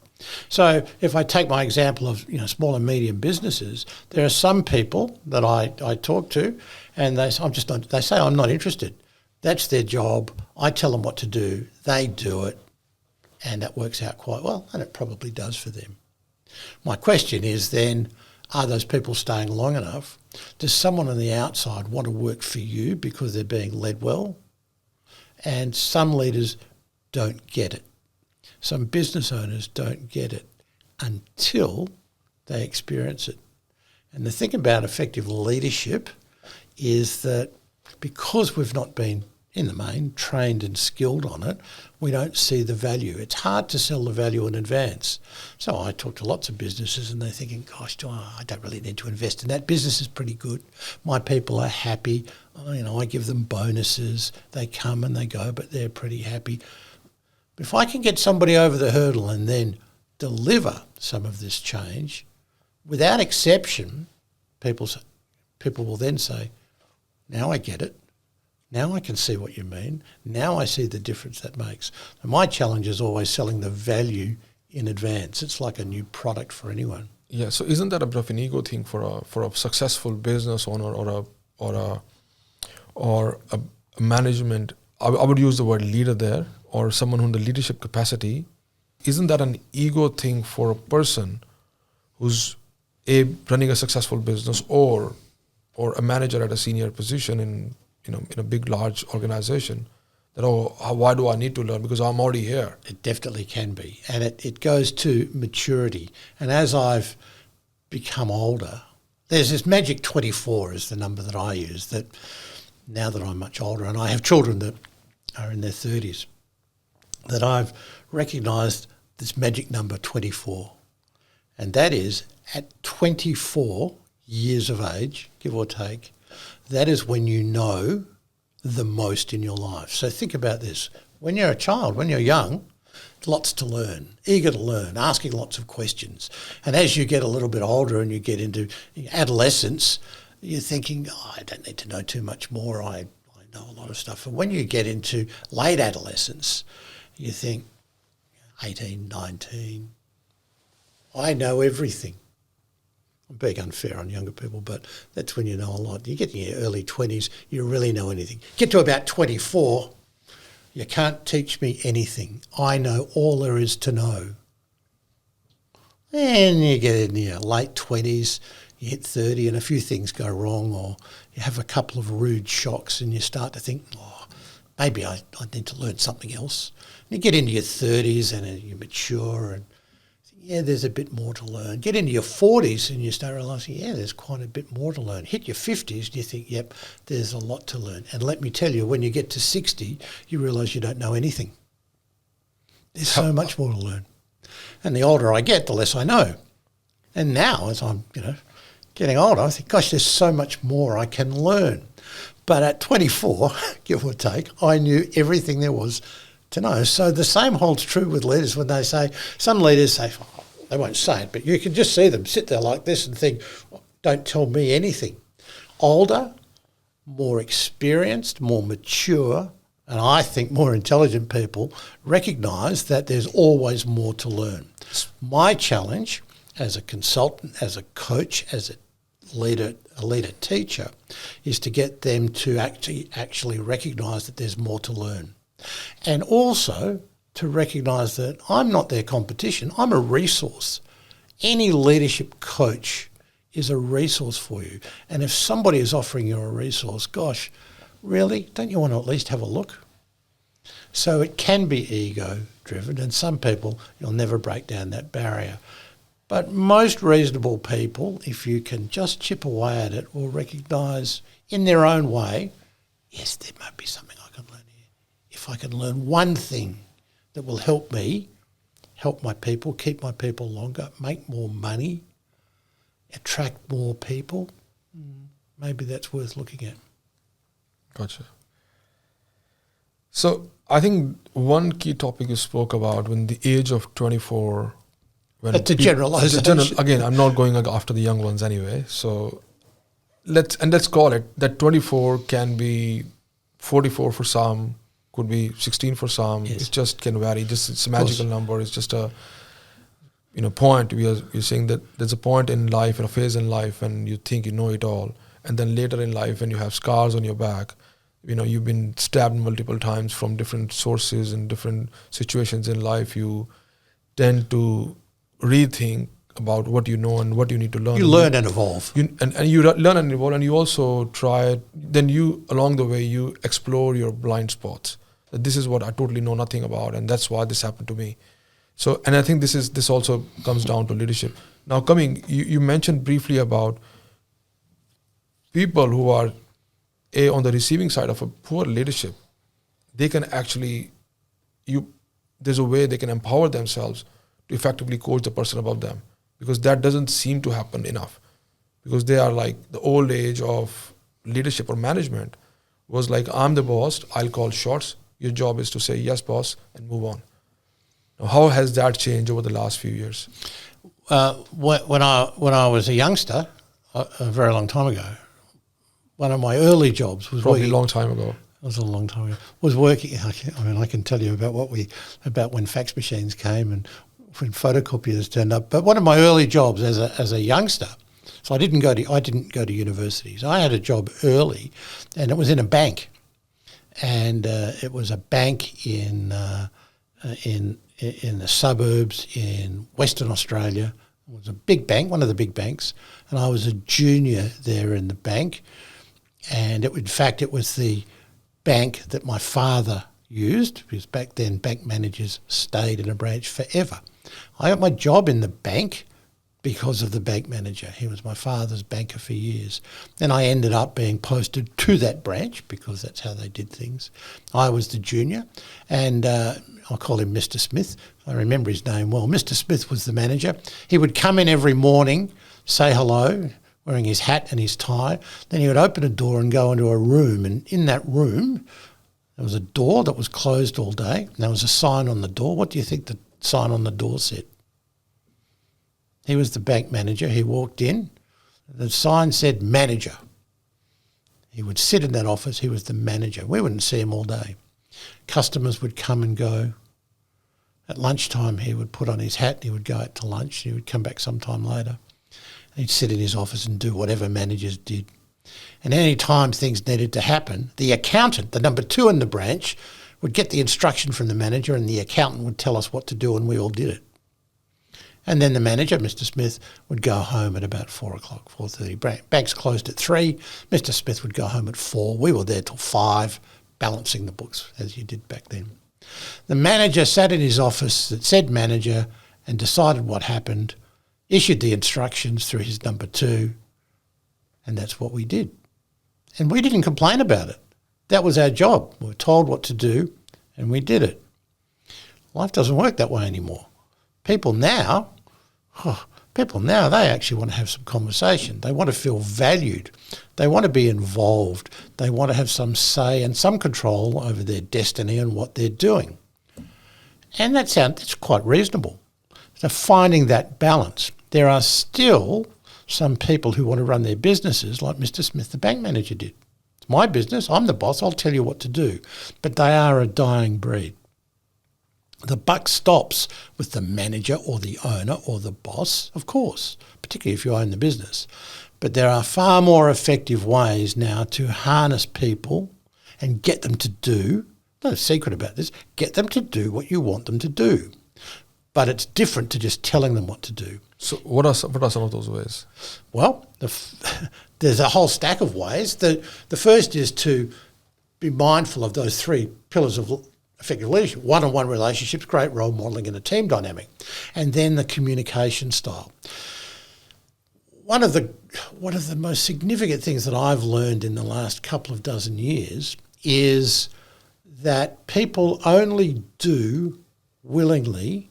So if I take my example of small and medium businesses, there are some people that I talk to, and they say I'm not interested. That's their job. I tell them what to do. They do it, and that works out quite well, and it probably does for them. My question is then, are those people staying long enough? Does someone on the outside want to work for you because they're being led well? And some leaders don't get it. Some business owners don't get it until they experience it. And the thing about effective leadership is that because we've not been, in the main, trained and skilled on it, we don't see the value. It's hard to sell the value in advance. So I talk to lots of businesses and they're thinking, gosh, I don't really need to invest in that. Business is pretty good. My people are happy. I give them bonuses. They come and they go, but they're pretty happy. If I can get somebody over the hurdle and then deliver some of this change, without exception, people will then say, now I get it. Now I can see what you mean. Now I see the difference that makes. And my challenge is always selling the value in advance. It's like a new product for anyone. Yeah. So isn't that a bit of an ego thing for a successful business owner or a management? I would use the word leader there, or someone in the leadership capacity. Isn't that an ego thing for a person who's running a successful business or a manager at a senior position in a big, large organization, that, why do I need to learn? Because I'm already here. It definitely can be. And it goes to maturity. And as I've become older, there's this magic 24 is the number that I use, that now that I'm much older and I have children that are in their 30s, that I've recognised this magic number 24. And that is at 24 years of age, give or take, that is when you know the most in your life. So think about this. When you're a child, when you're young, lots to learn, eager to learn, asking lots of questions. And as you get a little bit older and you get into adolescence, you're thinking, I don't need to know too much more. I know a lot of stuff. And when you get into late adolescence, you think, 18, 19, I know everything. I'm being unfair on younger people, but that's when you know a lot. You get in your early 20s, you really know anything. Get to about 24, you can't teach me anything. I know all there is to know. And you get in your late 20s, you hit 30 and a few things go wrong, or you have a couple of rude shocks and you start to think, maybe I need to learn something else. And you get into your 30s and you mature and there's a bit more to learn. Get into your 40s and you start realising, there's quite a bit more to learn. Hit your 50s and you think, yep, there's a lot to learn. And let me tell you, when you get to 60, you realise you don't know anything. There's so much more to learn. And the older I get, the less I know. And now, as I'm, getting older, I think, gosh, there's so much more I can learn. But at 24, give or take, I knew everything there was to know. So the same holds true with leaders when they say, some leaders say, they won't say it, but you can just see them sit there like this and think, don't tell me anything. Older, more experienced, more mature, and I think more intelligent people recognise that there's always more to learn. My challenge as a consultant, as a coach, as a leader teacher, is to get them to actually recognise that there's more to learn. And also to recognise that I'm not their competition, I'm a resource. Any leadership coach is a resource for you. And if somebody is offering you a resource, gosh, really, don't you want to at least have a look? So it can be ego-driven, and some people, you'll never break down that barrier. But most reasonable people, if you can just chip away at it, will recognise in their own way, yes, there might be something I can learn here. If I can learn one thing that will help me, help my people, keep my people longer, make more money, attract more people, maybe that's worth looking at. Gotcha. So I think one key topic you spoke about when the age of 24. That's a generalisation. Again, I'm not going after the young ones anyway. So let's call it that 24 can be 44 for some, could be 16 for some. Yes. It just can vary. It's a magical number. It's just a point. You're saying that there's a point in life and a phase in life when you think you know it all, and then later in life when you have scars on your back, you've been stabbed multiple times from different sources and different situations in life. You tend to rethink about what you know and what you need to learn. You learn and evolve. And you learn and evolve, and you also try. Then you, along the way, you explore your blind spots. That this is what I totally know nothing about, and that's why this happened to me. So, and I think this also comes down to leadership. Now, you mentioned briefly about people who are on the receiving side of a poor leadership. They can actually, there's a way they can empower themselves to effectively coach the person above them, because that doesn't seem to happen enough, because they are like the old age of leadership or management was like, I'm the boss, I'll call shots. Your job is to say yes, boss, and move on. Now, how has that changed over the last few years? When I was a youngster, a very long time ago, one of my early jobs was Probably working. a long time ago. It was a long time ago. Was working. I can tell you about when fax machines came and when photocopiers turned up. But one of my early jobs as a youngster, so I didn't go to universities. I had a job early, and it was in a bank, and it was a bank in the suburbs in Western Australia. It was a big bank, one of the big banks, and I was a junior there in the bank. And it was the bank that my father used, because back then bank managers stayed in a branch forever. I got my job in the bank because of the bank manager. He was my father's banker for years. Then I ended up being posted to that branch because that's how they did things. I was the junior, and I'll call him Mr. Smith. I remember his name well. Mr. Smith was the manager. He would come in every morning, say hello, wearing his hat and his tie. Then he would open a door and go into a room, and in that room there was a door that was closed all day, and there was a sign on the door. What do you think the sign on the door said? He was the bank manager. He walked in. The sign said manager. He would sit in that office. He was the manager. We wouldn't see him all day. Customers would come and go. At lunchtime, he would put on his hat and he would go out to lunch. He would come back sometime later. He'd sit in his office and do whatever managers did. And any time things needed to happen, the accountant, the number 2 in the branch, would get the instruction from the manager, and the accountant would tell us what to do, and we all did it. And then the manager, Mr. Smith, would go home at about 4 o'clock, 4:30. Banks closed at 3. Mr. Smith would go home at 4. We were there till 5, balancing the books, as you did back then. The manager sat in his office that said manager and decided what happened, issued the instructions through his number 2, and that's what we did. And we didn't complain about it. That was our job. We were told what to do, and we did it. Life doesn't work that way anymore. People now, they actually want to have some conversation. They want to feel valued. They want to be involved. They want to have some say and some control over their destiny and what they're doing. And that's quite reasonable. So finding that balance. There are still some people who want to run their businesses like Mr. Smith, the bank manager, did. It's my business. I'm the boss. I'll tell you what to do. But they are a dying breed. The buck stops with the manager or the owner or the boss, of course, particularly if you own the business. But there are far more effective ways now to harness people and get them to do, no secret about this, get them to do what you want them to do. But it's different to just telling them what to do. So what are some of those ways? Well, there's a whole stack of ways. The first is to be mindful of those 3 pillars of effective leadership: one-on-one relationships, great role modelling, and a team dynamic. And then the communication style. One of the most significant things that I've learned in the last couple of dozen years is that people only do willingly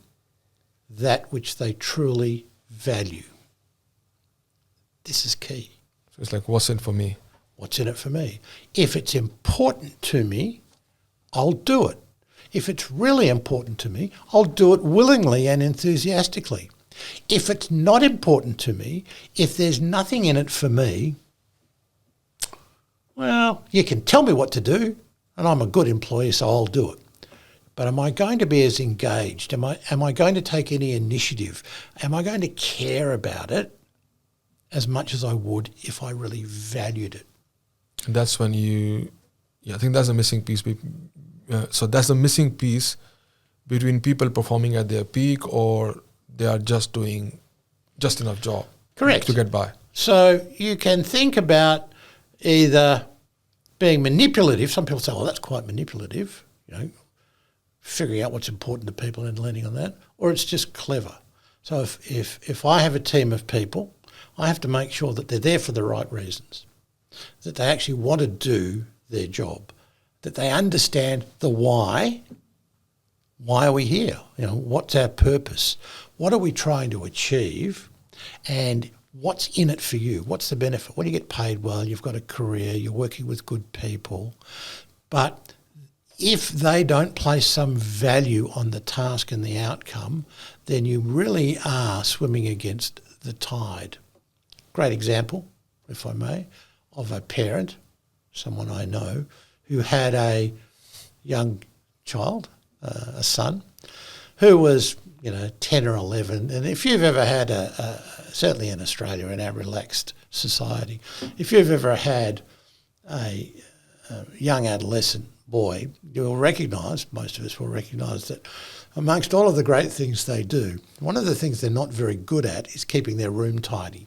that which they truly value. This is key. So it's like, what's in for me? What's in it for me? If it's important to me, I'll do it. If it's really important to me, I'll do it willingly and enthusiastically. If it's not important to me, if there's nothing in it for me, well, you can tell me what to do, and I'm a good employee, so I'll do it. But am I going to be as engaged? Am I going to take any initiative? Am I going to care about it as much as I would if I really valued it? And that's when I think that's the missing piece. So that's the missing piece between people performing at their peak, or they are just doing just enough job. Correct. To get by. So you can think about either being manipulative. Some people say, well, that's quite manipulative, figuring out what's important to people and leaning on that, or it's just clever. So if I have a team of people, I have to make sure that they're there for the right reasons, that they actually want to do their job, that they understand the why. Why are we here? What's our purpose? What are we trying to achieve? And what's in it for you? What's the benefit? When you get paid well, you've got a career, you're working with good people. But if they don't place some value on the task and the outcome, then you really are swimming against the tide. Great example, if I may, of a parent, someone I know, who had a young child, a son, who was, 10 or 11. And if you've ever had certainly in Australia, in our relaxed society, if you've ever had a young adolescent boy, you'll recognise, most of us will recognise that amongst all of the great things they do, one of the things they're not very good at is keeping their room tidy.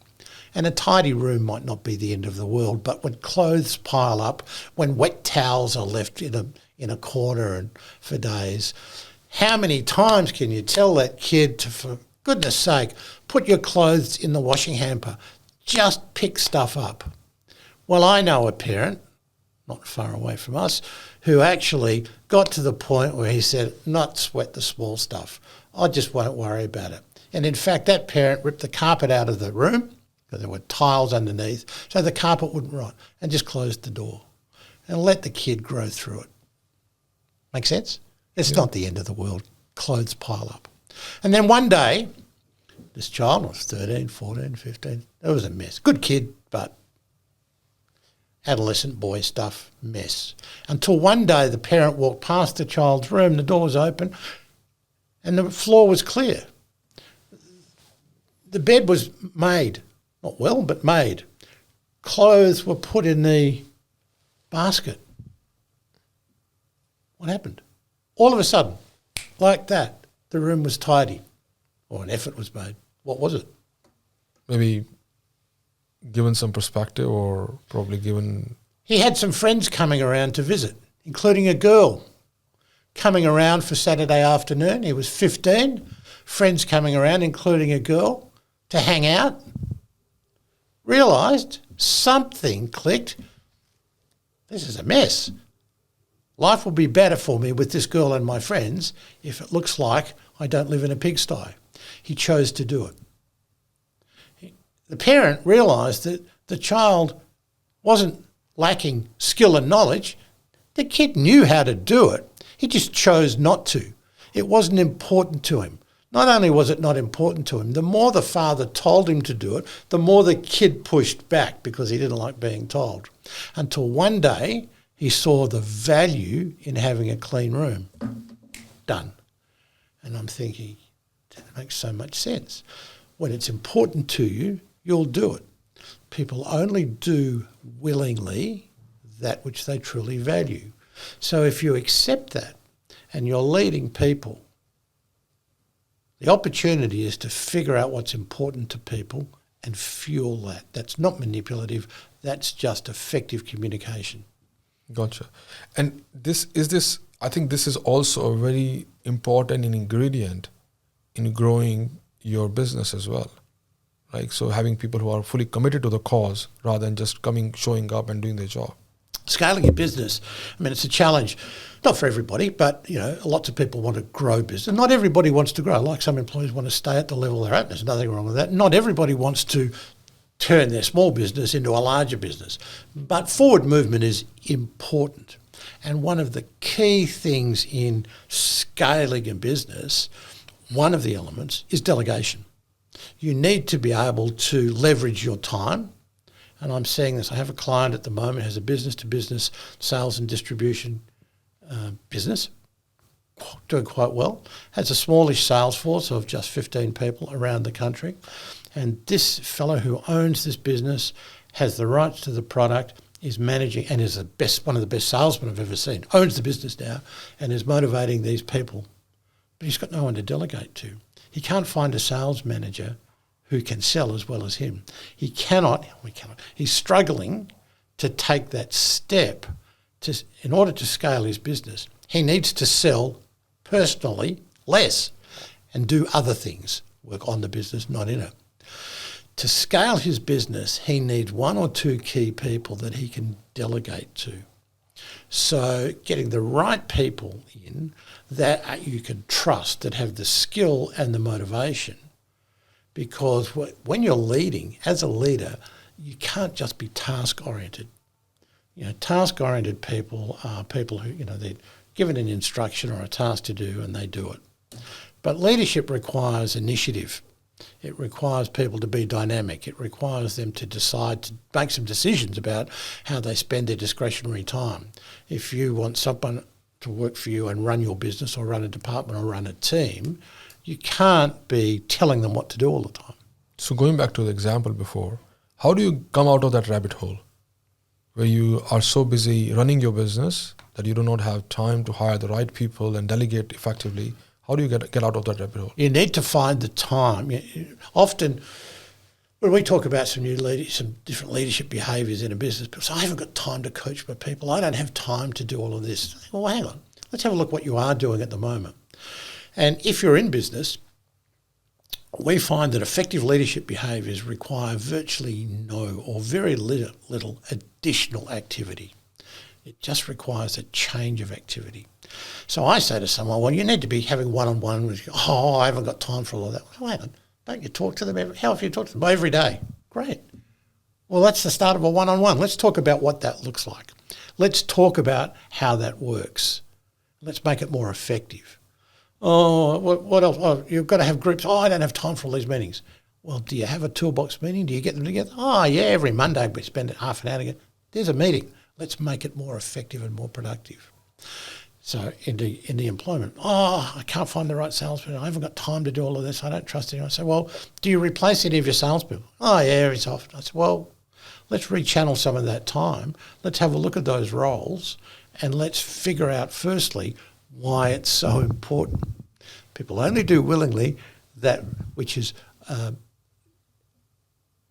And a tidy room might not be the end of the world, but when clothes pile up, when wet towels are left in a corner and for days, how many times can you tell that kid to, for goodness sake, put your clothes in the washing hamper, just pick stuff up? Well, I know a parent, not far away from us, who actually got to the point where he said, not sweat the small stuff, I just won't worry about it. And in fact, that parent ripped the carpet out of the room, because there were tiles underneath, so the carpet wouldn't rot, and just closed the door and let the kid grow through it. Make sense? It's not the end of the world. Clothes pile up. And then one day, this child was 13, 14, 15. It was a mess. Good kid, but adolescent boy stuff, mess. Until one day the parent walked past the child's room, the door was open, and the floor was clear. The bed was made. Not well, but made. Clothes were put in the basket. What happened? All of a sudden, like that, the room was tidy, or an effort was made. What was it? Maybe given some perspective, or probably given... He had some friends coming around to visit, including a girl coming around for Saturday afternoon. He was 15, friends coming around, including a girl, to hang out. Realised something clicked. This is a mess. Life will be better for me with this girl and my friends if it looks like I don't live in a pigsty. He chose to do it. The parent realised that the child wasn't lacking skill and knowledge. The kid knew how to do it. He just chose not to. It wasn't important to him. Not only was it not important to him, the more the father told him to do it, the more the kid pushed back because he didn't like being told. Until one day he saw the value in having a clean room. Done. And I'm thinking, that makes so much sense. When it's important to you, you'll do it. People only do willingly that which they truly value. So if you accept that and you're leading people, the opportunity is to figure out what's important to people and fuel that. That's not manipulative. That's just effective communication. Gotcha. And I think this is also a very important ingredient in growing your business as well. Like, so having people who are fully committed to the cause rather than just showing up and doing their job. Scaling your business, I mean, it's a challenge, not for everybody, but, lots of people want to grow business. Not everybody wants to grow. Like some employees want to stay at the level they're at. There's nothing wrong with that. Not everybody wants to turn their small business into a larger business. But forward movement is important. And one of the key things in scaling a business, one of the elements is delegation. You need to be able to leverage your time. And I'm seeing this. I have a client at the moment who has a business-to-business sales and distribution business, doing quite well. Has a smallish sales force of just 15 people around the country. And this fellow who owns this business has the rights to the product, is managing, and is one of the best salesmen I've ever seen. Owns the business now and is motivating these people. But he's got no one to delegate to. He can't find a sales manager who can sell as well as him. He's struggling to take that step in order to scale his business. He needs to sell personally less and do other things, work on the business, not in it. To scale his business, he needs one or two key people that he can delegate to. So getting the right people in that you can trust, that have the skill and the motivation. Because when you're leading, as a leader, you can't just be task-oriented. Task-oriented people are people who, they're given an instruction or a task to do and they do it. But leadership requires initiative. It requires people to be dynamic. It requires them to decide to make some decisions about how they spend their discretionary time. If you want someone to work for you and run your business or run a department or run a team, you can't be telling them what to do all the time. So going back to the example before, how do you come out of that rabbit hole where you are so busy running your business that you do not have time to hire the right people and delegate effectively? How do you get out of that rabbit hole? You need to find the time. Often, when we talk about some different leadership behaviours in a business, people say, I haven't got time to coach my people. I don't have time to do all of this. Well, hang on. Let's have a look what you are doing at the moment. And if you're in business, we find that effective leadership behaviours require virtually no or very little additional activity. It just requires a change of activity. So I say to someone, well, you need to be having one-on-one with, I haven't got time for all of that. Well, hang on, don't you talk to them how often you talk to them? Every day. Great. Well, that's the start of a one-on-one. Let's talk about what that looks like. Let's talk about how that works. Let's make it more effective. Oh, what else? Oh, you've got to have groups. Oh, I don't have time for all these meetings. Well, do you have a toolbox meeting? Do you get them together? Oh, yeah, every Monday we spend half an hour together. There's a meeting. Let's make it more effective and more productive. So in the employment, I can't find the right salesperson. I haven't got time to do all of this. I don't trust anyone. I say, well, do you replace any of your salespeople? Oh, yeah, every so often. I said, well, let's rechannel some of that time. Let's have a look at those roles and let's figure out, firstly, why it's so important. People only do willingly that which is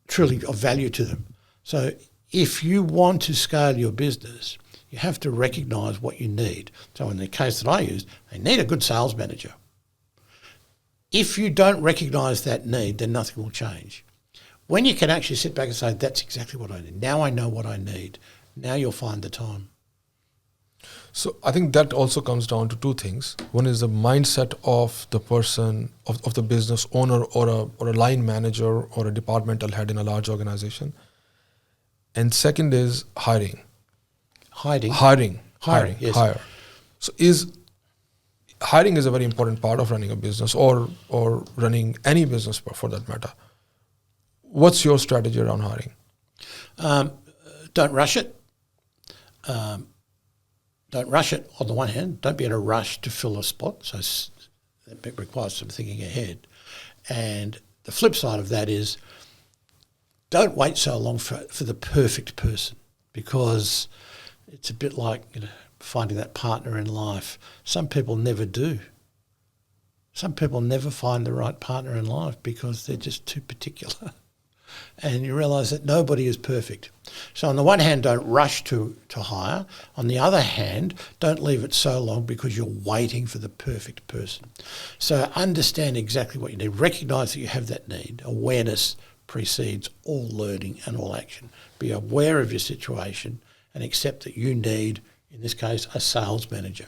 truly of value to them. So if you want to scale your business, you have to recognise what you need. So in the case that I used, they need a good sales manager. If you don't recognise that need, then nothing will change. When you can actually sit back and say, that's exactly what I need. Now I know what I need. Now you'll find the time. So I think that also comes down to two things. One is the mindset of the person, of the business owner or a line manager or a departmental head in a large organization. And second is hiring. Hiring, yes. Hire. So hiring is a very important part of running a business or running any business for that matter. What's your strategy around hiring? Don't rush it. Don't rush it on the one hand. Don't be in a rush to fill a spot. So that requires some thinking ahead. And the flip side of that is don't wait so long for the perfect person, because it's a bit like finding that partner in life. Some people never do. Some people never find the right partner in life because they're just too particular. And you realise that nobody is perfect. So on the one hand, don't rush to hire. On the other hand, don't leave it so long because you're waiting for the perfect person. So understand exactly what you need. Recognise that you have that need. Awareness precedes all learning and all action. Be aware of your situation and accept that you need, in this case, a sales manager.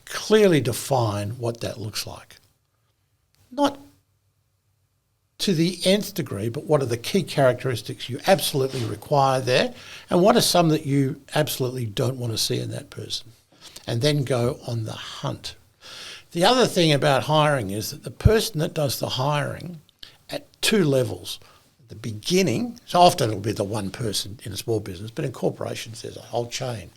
Clearly define what that looks like. Not to the nth degree, but what are the key characteristics you absolutely require there, and what are some that you absolutely don't want to see in that person, and then go on the hunt. The other thing about hiring is that the person that does the hiring at two levels, at the beginning, so often it'll be the one person in a small business, but in corporations there's a whole chain.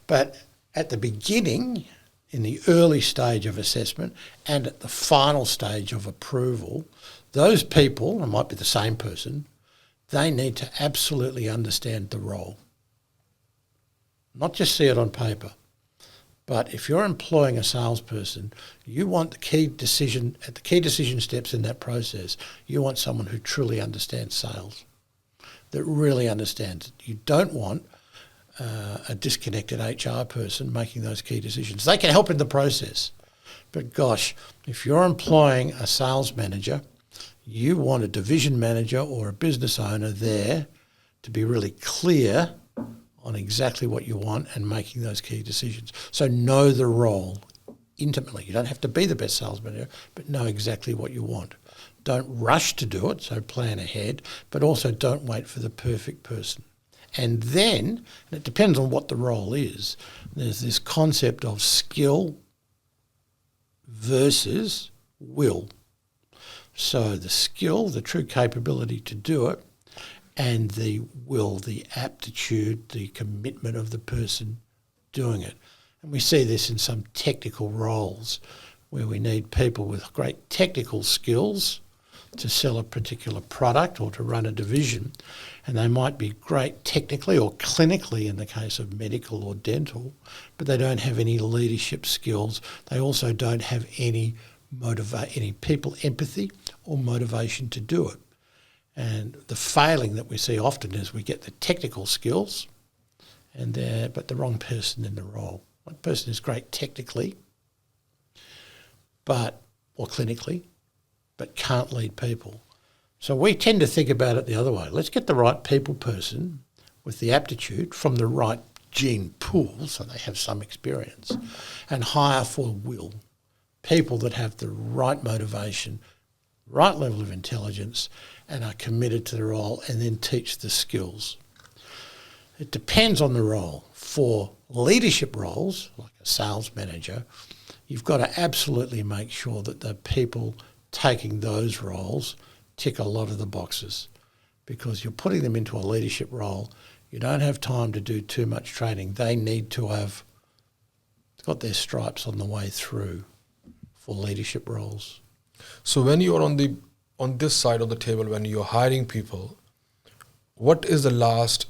But at the beginning, in the early stage of assessment and at the final stage of approval, those people, it might be the same person, they need to absolutely understand the role. Not just see it on paper. But if you're employing a salesperson, you want at the key decision steps in that process, you want someone who truly understands sales, that really understands it. You don't want a disconnected HR person making those key decisions. They can help in the process. But gosh, if you're employing a sales manager, you want a division manager or a business owner there to be really clear on exactly what you want and making those key decisions. So know the role intimately. You don't have to be the best sales manager, but know exactly what you want. Don't rush to do it, so plan ahead, but also don't wait for the perfect person. And then, and it depends on what the role is, there's this concept of skill versus will. So the skill, the true capability to do it, and the will, the aptitude, the commitment of the person doing it. And we see this in some technical roles where we need people with great technical skills to sell a particular product or to run a division. And they might be great technically or clinically in the case of medical or dental, but they don't have any leadership skills. They also don't have any people empathy or motivation to do it. And the failing that we see often is we get the technical skills but the wrong person in the role. One person is great technically or clinically, but can't lead people. So we tend to think about it the other way. Let's get the right people person with the aptitude from the right gene pool, so they have some experience, and hire for will. People that have the right motivation, right level of intelligence, and are committed to the role, and then teach the skills. It depends on the role. For leadership roles, like a sales manager, you've got to absolutely make sure that the people taking those roles tick a lot of the boxes, because you're putting them into a leadership role. You don't have time to do too much training. They need to have got their stripes on the way through for leadership roles. So when you're on this side of the table, when you're hiring people, what is the last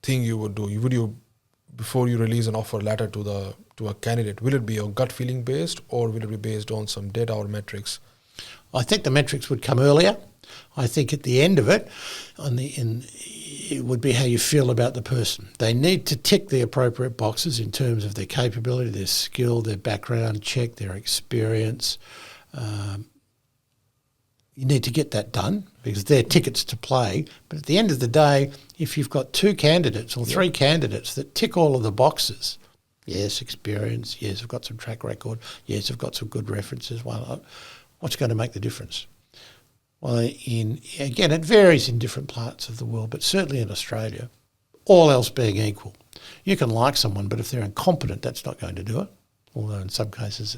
thing you would do? Before you release an offer letter to a candidate, will it be a gut feeling based, or will it be based on some data or metrics? I think the metrics would come earlier. I think at the end of it, it would be how you feel about the person. They need to tick the appropriate boxes in terms of their capability, their skill, their background check, their experience. You need to get that done because they're tickets to play. But at the end of the day, if you've got two candidates or three candidates that tick all of the boxes, yes, experience, yes, I've got some track record, yes, I've got some good references, well, what's going to make the difference? Well, again, it varies in different parts of the world, but certainly in Australia, all else being equal. You can like someone, but if they're incompetent, that's not going to do it, although in some cases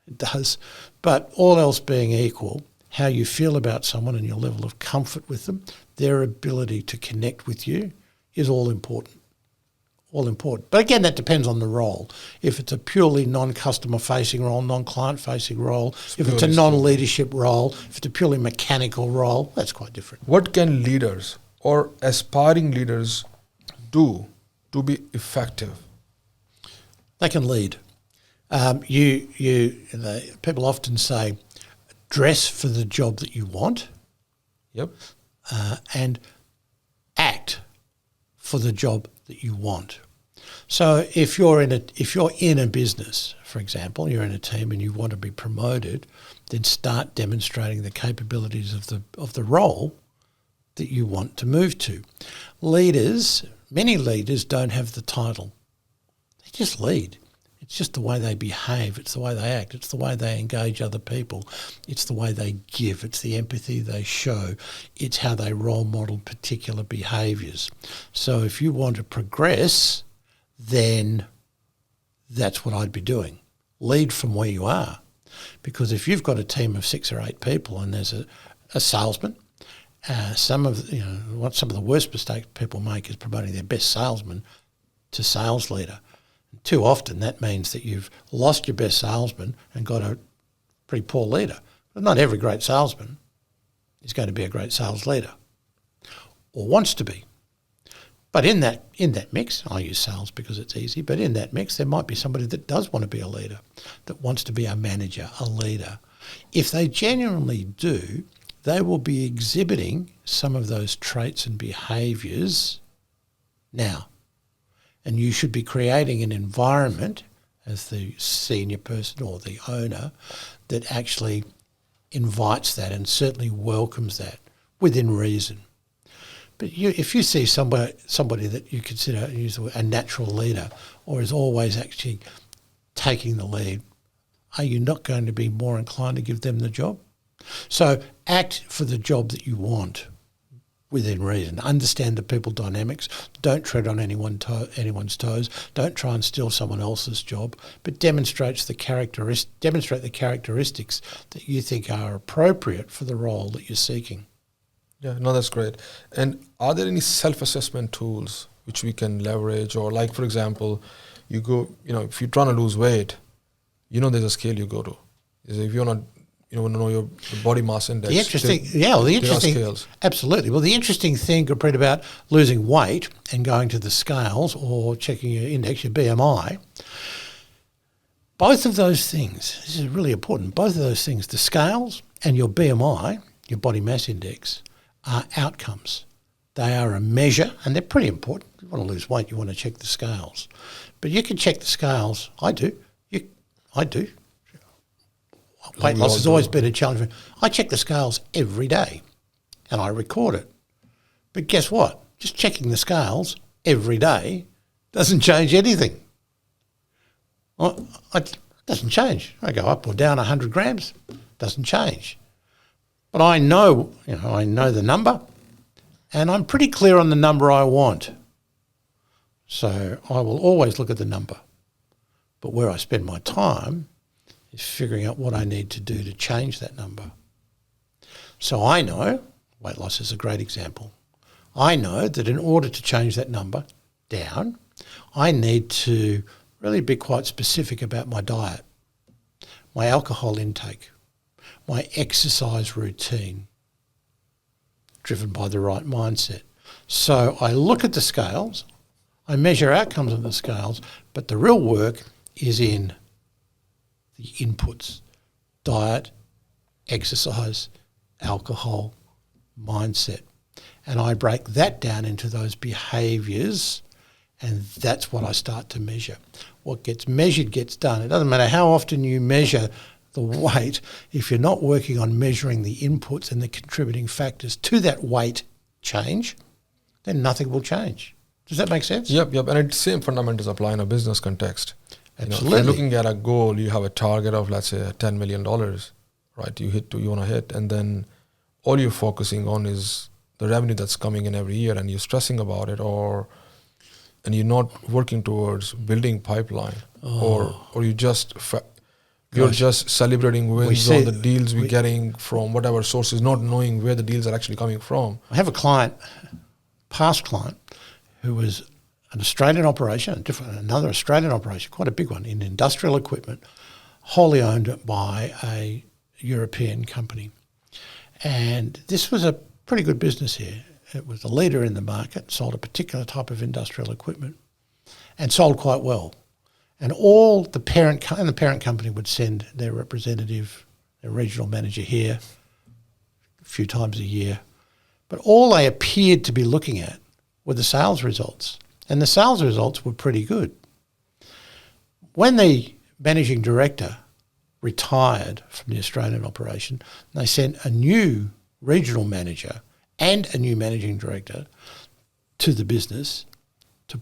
it does. But all else being equal, how you feel about someone and your level of comfort with them, their ability to connect with you is all important. All important. But again, that depends on the role. If it's a purely non-customer facing role, non-client facing role, if it's a non-leadership role, if it's a purely mechanical role, that's quite different. What can leaders or aspiring leaders do to be effective? They can lead. People often say, dress for the job that you want. Yep. And act for the job that you want. So if you're in a business, for example, you're in a team and you want to be promoted, then start demonstrating the capabilities of the role that you want to move to. Many leaders don't have the title. They just lead. It's just the way they behave. It's the way they act. It's the way they engage other people. It's the way they give. It's the empathy they show. It's how they role model particular behaviours. So if you want to progress, then that's what I'd be doing. Lead from where you are. Because if you've got a team of 6 or 8 people and there's a salesman, some of the worst mistakes people make is promoting their best salesman to sales leader. Too often that means that you've lost your best salesman and got a pretty poor leader. But not every great salesman is going to be a great sales leader or wants to be. But in that mix, I use sales because it's easy, but in that mix there might be somebody that does want to be a leader, that wants to be a manager, a leader. If they genuinely do, they will be exhibiting some of those traits and behaviours now. And you should be creating an environment as the senior person or the owner that actually invites that and certainly welcomes that within reason. But if you see somebody that you consider a natural leader or is always actually taking the lead, are you not going to be more inclined to give them the job? So act for the job that you want within reason. Understand the people dynamics. Don't tread on anyone's toes. Don't try and steal someone else's job, but demonstrate the characteristics that you think are appropriate for the role that you're seeking. Yeah, no, that's great. And are there any self-assessment tools which we can leverage? Or like, for example, you go, if you're trying to lose weight, there's a scale you go to. If you want to know your body mass index. There are scales. Absolutely. Well, the interesting thing, Gurpreet, about losing weight and going to the scales or checking your index, your BMI, both of those things, this is really important, both of those things, the scales and your BMI, your body mass index, are outcomes. They are a measure, and they're pretty important. If you want to lose weight, you want to check the scales. But you can check the scales. I do. Weight loss has always been a challenge. I check the scales every day, and I record it. But guess what? Just checking the scales every day doesn't change anything. It doesn't change. I go up or down 100 grams, doesn't change. But I know the number, and I'm pretty clear on the number I want. So I will always look at the number. But where I spend my time is figuring out what I need to do to change that number. So I know, weight loss is a great example, I know that in order to change that number down, I need to really be quite specific about my diet, my alcohol intake, my exercise routine, driven by the right mindset. So I look at the scales, I measure outcomes on the scales, but the real work is in the inputs: diet, exercise, alcohol, mindset. And I break that down into those behaviours, and that's what I start to measure. What gets measured gets done. It doesn't matter how often you measure the weight, if you're not working on measuring the inputs and the contributing factors to that weight change, then nothing will change. Does that make sense? Yep. And the same fundamentals apply in a business context. Absolutely. If you're looking at a goal, you have a target of, let's say, $10 million, right? You want to hit, and then all you're focusing on is the revenue that's coming in every year, and you're stressing about it, and you're not working towards building pipeline, or you just you're just celebrating wins on the deals we're getting from whatever sources, not knowing where the deals are actually coming from. I have a past client, who was an Australian operation, another Australian operation, quite a big one, in industrial equipment, wholly owned by a European company. And this was a pretty good business here. It was a leader in the market, sold a particular type of industrial equipment, and sold quite well. And all the parent company would send their representative, their regional manager here a few times a year. But all they appeared to be looking at were the sales results. And the sales results were pretty good. When the managing director retired from the Australian operation, they sent a new regional manager and a new managing director to the business to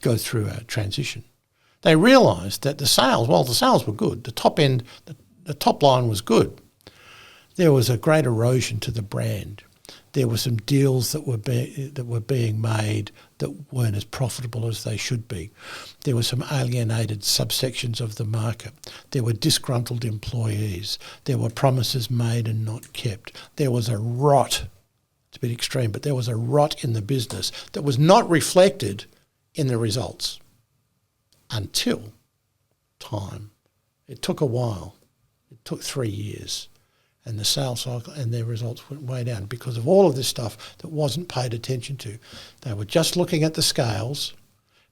go through a transition. They realised that the sales were good, the top end, the top line was good, there was a great erosion to the brand. There were some deals that were being made that weren't as profitable as they should be. There were some alienated subsections of the market. There were disgruntled employees. There were promises made and not kept. There was a rot, it's a bit extreme, but there was a rot in the business that was not reflected in the results until time. It took a while. It took 3 years. And the sales cycle and their results went way down because of all of this stuff that wasn't paid attention to. They were just looking at the scales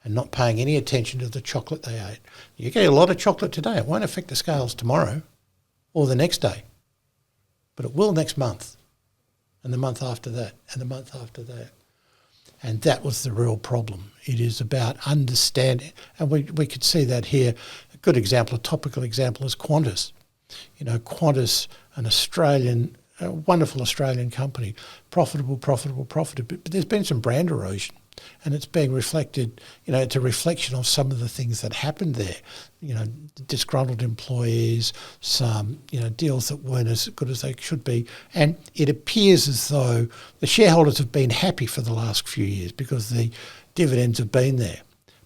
and not paying any attention to the chocolate they ate. You get a lot of chocolate today. It won't affect the scales tomorrow or the next day, but it will next month and the month after that and the month after that. And that was the real problem. It is about understanding, and we could see that here. A good example, a topical example is Qantas. You know, Qantas, a wonderful Australian company, profitable, but there's been some brand erosion and it's being reflected, you know, it's a reflection of some of the things that happened there. You know, disgruntled employees, some, you know, deals that weren't as good as they should be. And it appears as though the shareholders have been happy for the last few years because the dividends have been there.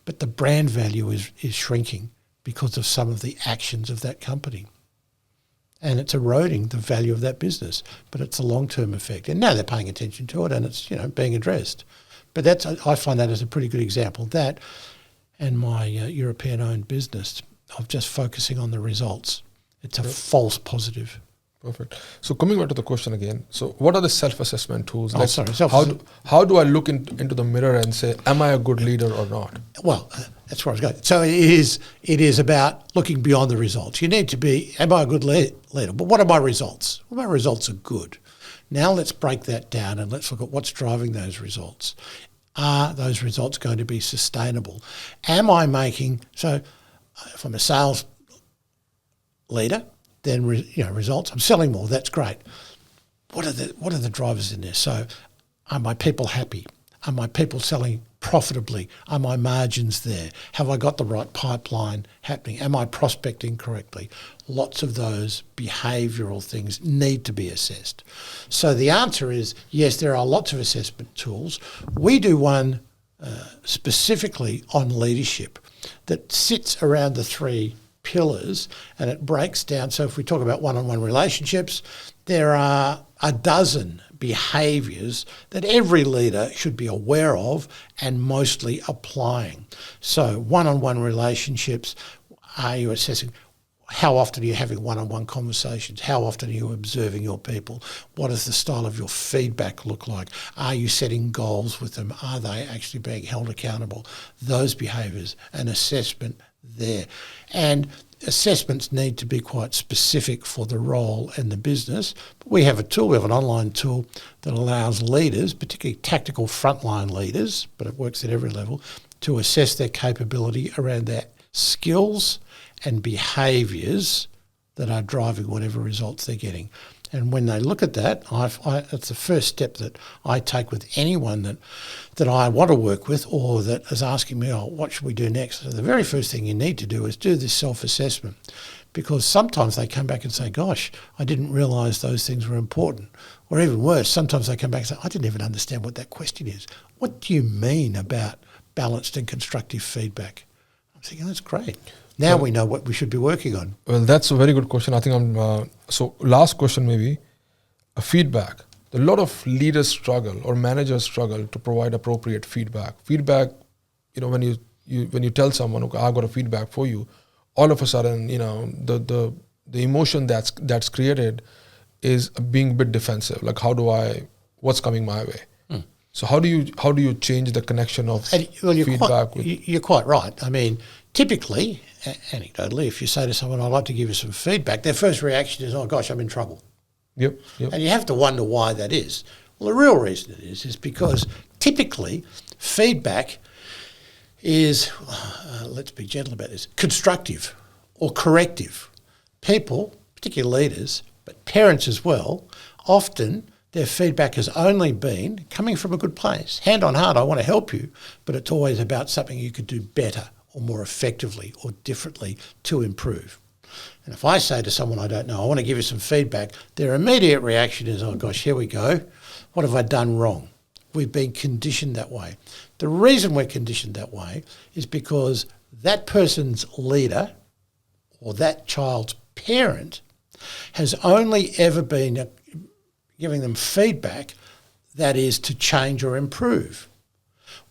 But the brand value is shrinking because of some of the actions of that company. And it's eroding the value of that business, but it's a long-term effect. And now they're paying attention to it and it's, you know, being addressed. But I find that as a pretty good example. That and my European-owned business of just focusing on the results. It's a false positive. Perfect. So coming back to the question again, so what are the self-assessment tools? How do I look into the mirror and say, am I a good leader or not? Well, that's where I was going. So it is about looking beyond the results. You need to be, am I a good leader? But what are my results? Well, my results are good. Now let's break that down and let's look at what's driving those results. Are those results going to be sustainable? Am I making, so if I'm a sales leader, then results, I'm selling more, that's great. What are the drivers in this? So are my people happy? Are my people selling profitably? Are my margins there? Have I got the right pipeline happening? Am I prospecting correctly? Lots of those behavioural things need to be assessed. So the answer is yes, there are lots of assessment tools. We do one specifically on leadership that sits around the 3 pillars and it breaks down. So if we talk about one-on-one relationships, there are a dozen behaviours that every leader should be aware of and mostly applying. So one-on-one relationships, are you assessing? How often are you having one-on-one conversations? How often are you observing your people? What does the style of your feedback look like? Are you setting goals with them? Are they actually being held accountable? Those behaviours, an assessment there. And assessments need to be quite specific for the role and the business. But we have an online tool that allows leaders, particularly tactical frontline leaders, but it works at every level, to assess their capability around their skills and behaviours that are driving whatever results they're getting. And when they look at that, it's the first step that I take with anyone that I want to work with or that is asking me, what should we do next? So the very first thing you need to do is do this self-assessment, because sometimes they come back and say, gosh, I didn't realise those things were important. Or even worse, sometimes they come back and say, I didn't even understand what that question is. What do you mean about balanced and constructive feedback? I'm thinking, that's great. Now we know what we should be working on. Well, that's a very good question. I think so last question maybe, feedback. A lot of leaders struggle or managers struggle to provide appropriate feedback. Feedback, when you tell someone, okay, I got a feedback for you, all of a sudden, the emotion that's created is being a bit defensive. Like, what's coming my way? So how do you change the connection of feedback? You're quite right. I mean, typically, anecdotally, if you say to someone, I'd like to give you some feedback, their first reaction is, oh gosh, I'm in trouble. Yep. And you have to wonder why that is. Well, the real reason it is because typically feedback is, let's be gentle about this, constructive or corrective. People, particularly leaders, but parents as well, often their feedback has only been coming from a good place. Hand on heart, I want to help you, but it's always about something you could do better or more effectively or differently to improve. And if I say to someone I don't know, I want to give you some feedback, their immediate reaction is, oh gosh, here we go. What have I done wrong? We've been conditioned that way. The reason we're conditioned that way is because that person's leader or that child's parent has only ever been giving them feedback that is to change or improve.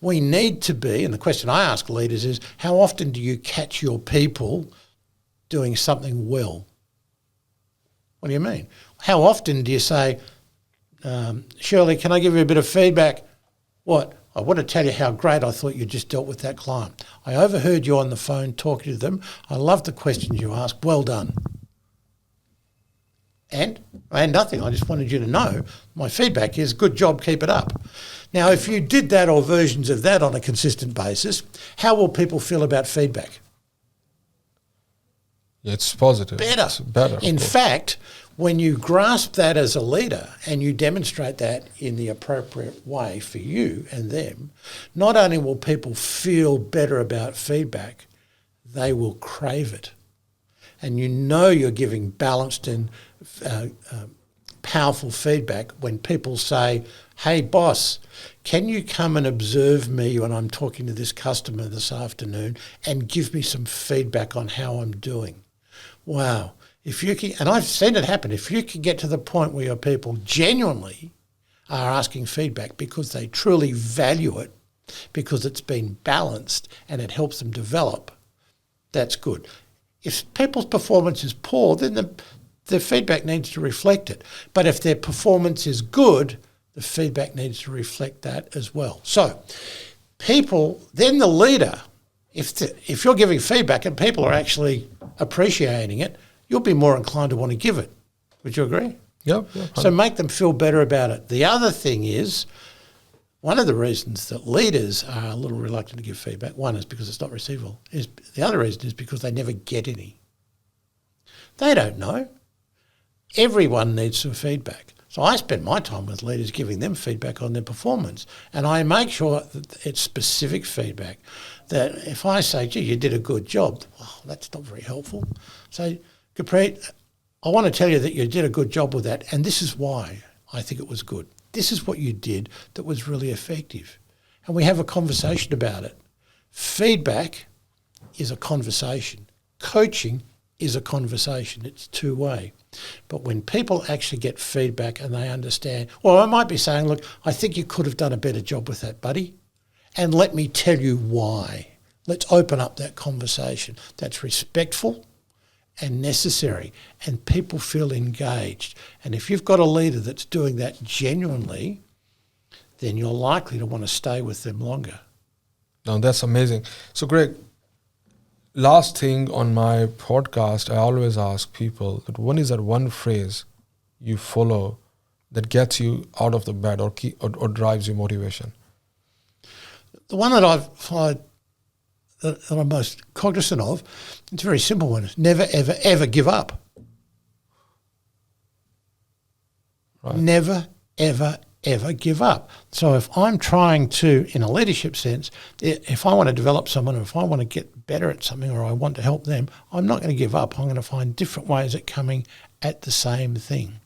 We need to be, and the question I ask leaders is, how often do you catch your people doing something well? What do you mean? How often do you say, Shirley, can I give you a bit of feedback? What? I want to tell you how great I thought you just dealt with that client. I overheard you on the phone talking to them. I love the questions you asked. Well done. And nothing. I just wanted you to know my feedback is good job, keep it up. Now, if you did that or versions of that on a consistent basis, how will people feel about feedback? It's positive. Better. It's better. In fact, when you grasp that as a leader and you demonstrate that in the appropriate way for you and them, not only will people feel better about feedback, they will crave it. And you know you're giving balanced and powerful feedback when people say, hey, boss, can you come and observe me when I'm talking to this customer this afternoon and give me some feedback on how I'm doing? Wow. If you can, and I've seen it happen, if you can get to the point where your people genuinely are asking feedback because they truly value it, because it's been balanced and it helps them develop, that's good. If people's performance is poor, then the feedback needs to reflect it. But if their performance is good, the feedback needs to reflect that as well. So people, then the leader, if you're giving feedback and people are actually appreciating it, you'll be more inclined to want to give it. Would you agree? Yep. So make them feel better about it. The other thing is, one of the reasons that leaders are a little reluctant to give feedback, one is because it's not receivable. The other reason is because they never get any. They don't know. Everyone needs some feedback. So I spend my time with leaders giving them feedback on their performance. And I make sure that it's specific feedback. That if I say, gee, you did a good job, well, that's not very helpful. So, Gurpreet, I want to tell you that you did a good job with that, and this is why I think it was good. This is what you did that was really effective. And we have a conversation about it. Feedback is a conversation. Coaching is a conversation. It's two-way. But when people actually get feedback and they understand, well, I might be saying, look, I think you could have done a better job with that, buddy. And let me tell you why. Let's open up that conversation. That's respectful and necessary, and people feel engaged. And if you've got a leader that's doing that genuinely, then you're likely to want to stay with them longer. No, that's amazing. So, Greg, last thing on my podcast, I always ask people that what is that one phrase you follow that gets you out of the bed or drives your motivation? The one that I've followed that I'm most cognizant of, it's a very simple one. It's never, ever, ever give up. Right. Never, ever, ever give up. So if I'm trying to, in a leadership sense, if I want to develop someone, or if I want to get better at something, or I want to help them, I'm not going to give up. I'm going to find different ways of coming at the same thing.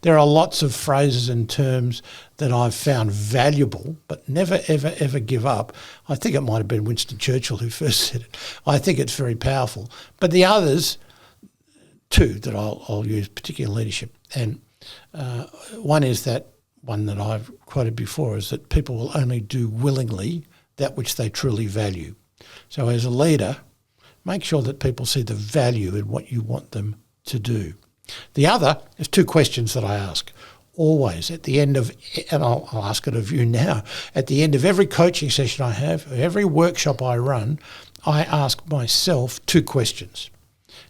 There are lots of phrases and terms that I've found valuable, but never, ever, ever give up. I think it might have been Winston Churchill who first said it. I think it's very powerful. But the others, two that I'll use, particularly in leadership, and one is that one that I've quoted before, is that people will only do willingly that which they truly value. So as a leader, make sure that people see the value in what you want them to do. The other is two questions that I ask always at the end of, and I'll ask it of you now, at the end of every coaching session I have, every workshop I run, I ask myself two questions.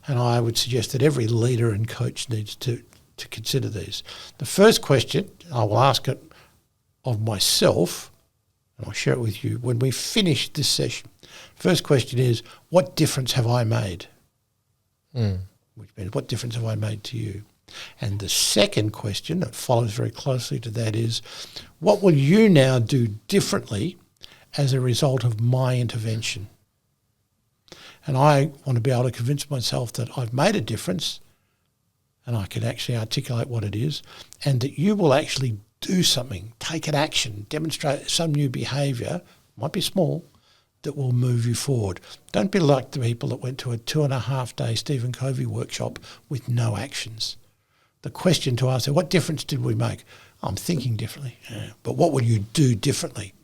And I would suggest that every leader and coach needs to consider these. The first question, I will ask it of myself, and I'll share it with you when we finish this session. First question is, what difference have I made? Which means, what difference have I made to you? And the second question that follows very closely to that is, what will you now do differently as a result of my intervention? And I want to be able to convince myself that I've made a difference and I can actually articulate what it is, and that you will actually do something, take an action, demonstrate some new behaviour, might be small, that will move you forward. Don't be like the people that went to a 2.5-day Stephen Covey workshop with no actions. The question to ask is, what difference did we make? I'm thinking differently. Yeah. But what will you do differently?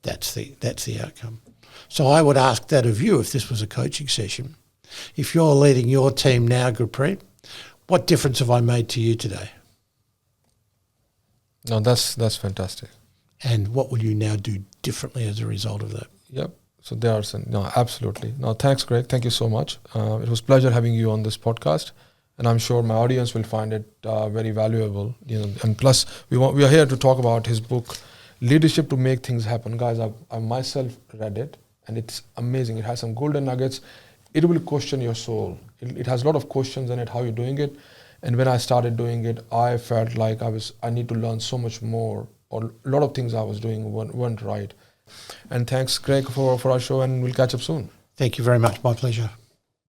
That's the outcome. So I would ask that of you if this was a coaching session. If you're leading your team now, Gurpreet, what difference have I made to you today? No, that's fantastic. And what will you now do differently as a result of that? Yep. So there are some, no, absolutely. No, thanks, Greg. Thank you so much. It was a pleasure having you on this podcast, and I'm sure my audience will find it very valuable. And plus, we are here to talk about his book, Leadership to Make Things Happen. Guys, I myself read it, and it's amazing. It has some golden nuggets. It will question your soul. It has a lot of questions in it, how you're doing it. And when I started doing it, I felt like I need to learn so much more, or a lot of things I was doing weren't right. And thanks, Greg, for our show, and we'll catch up soon. Thank you very much. My pleasure.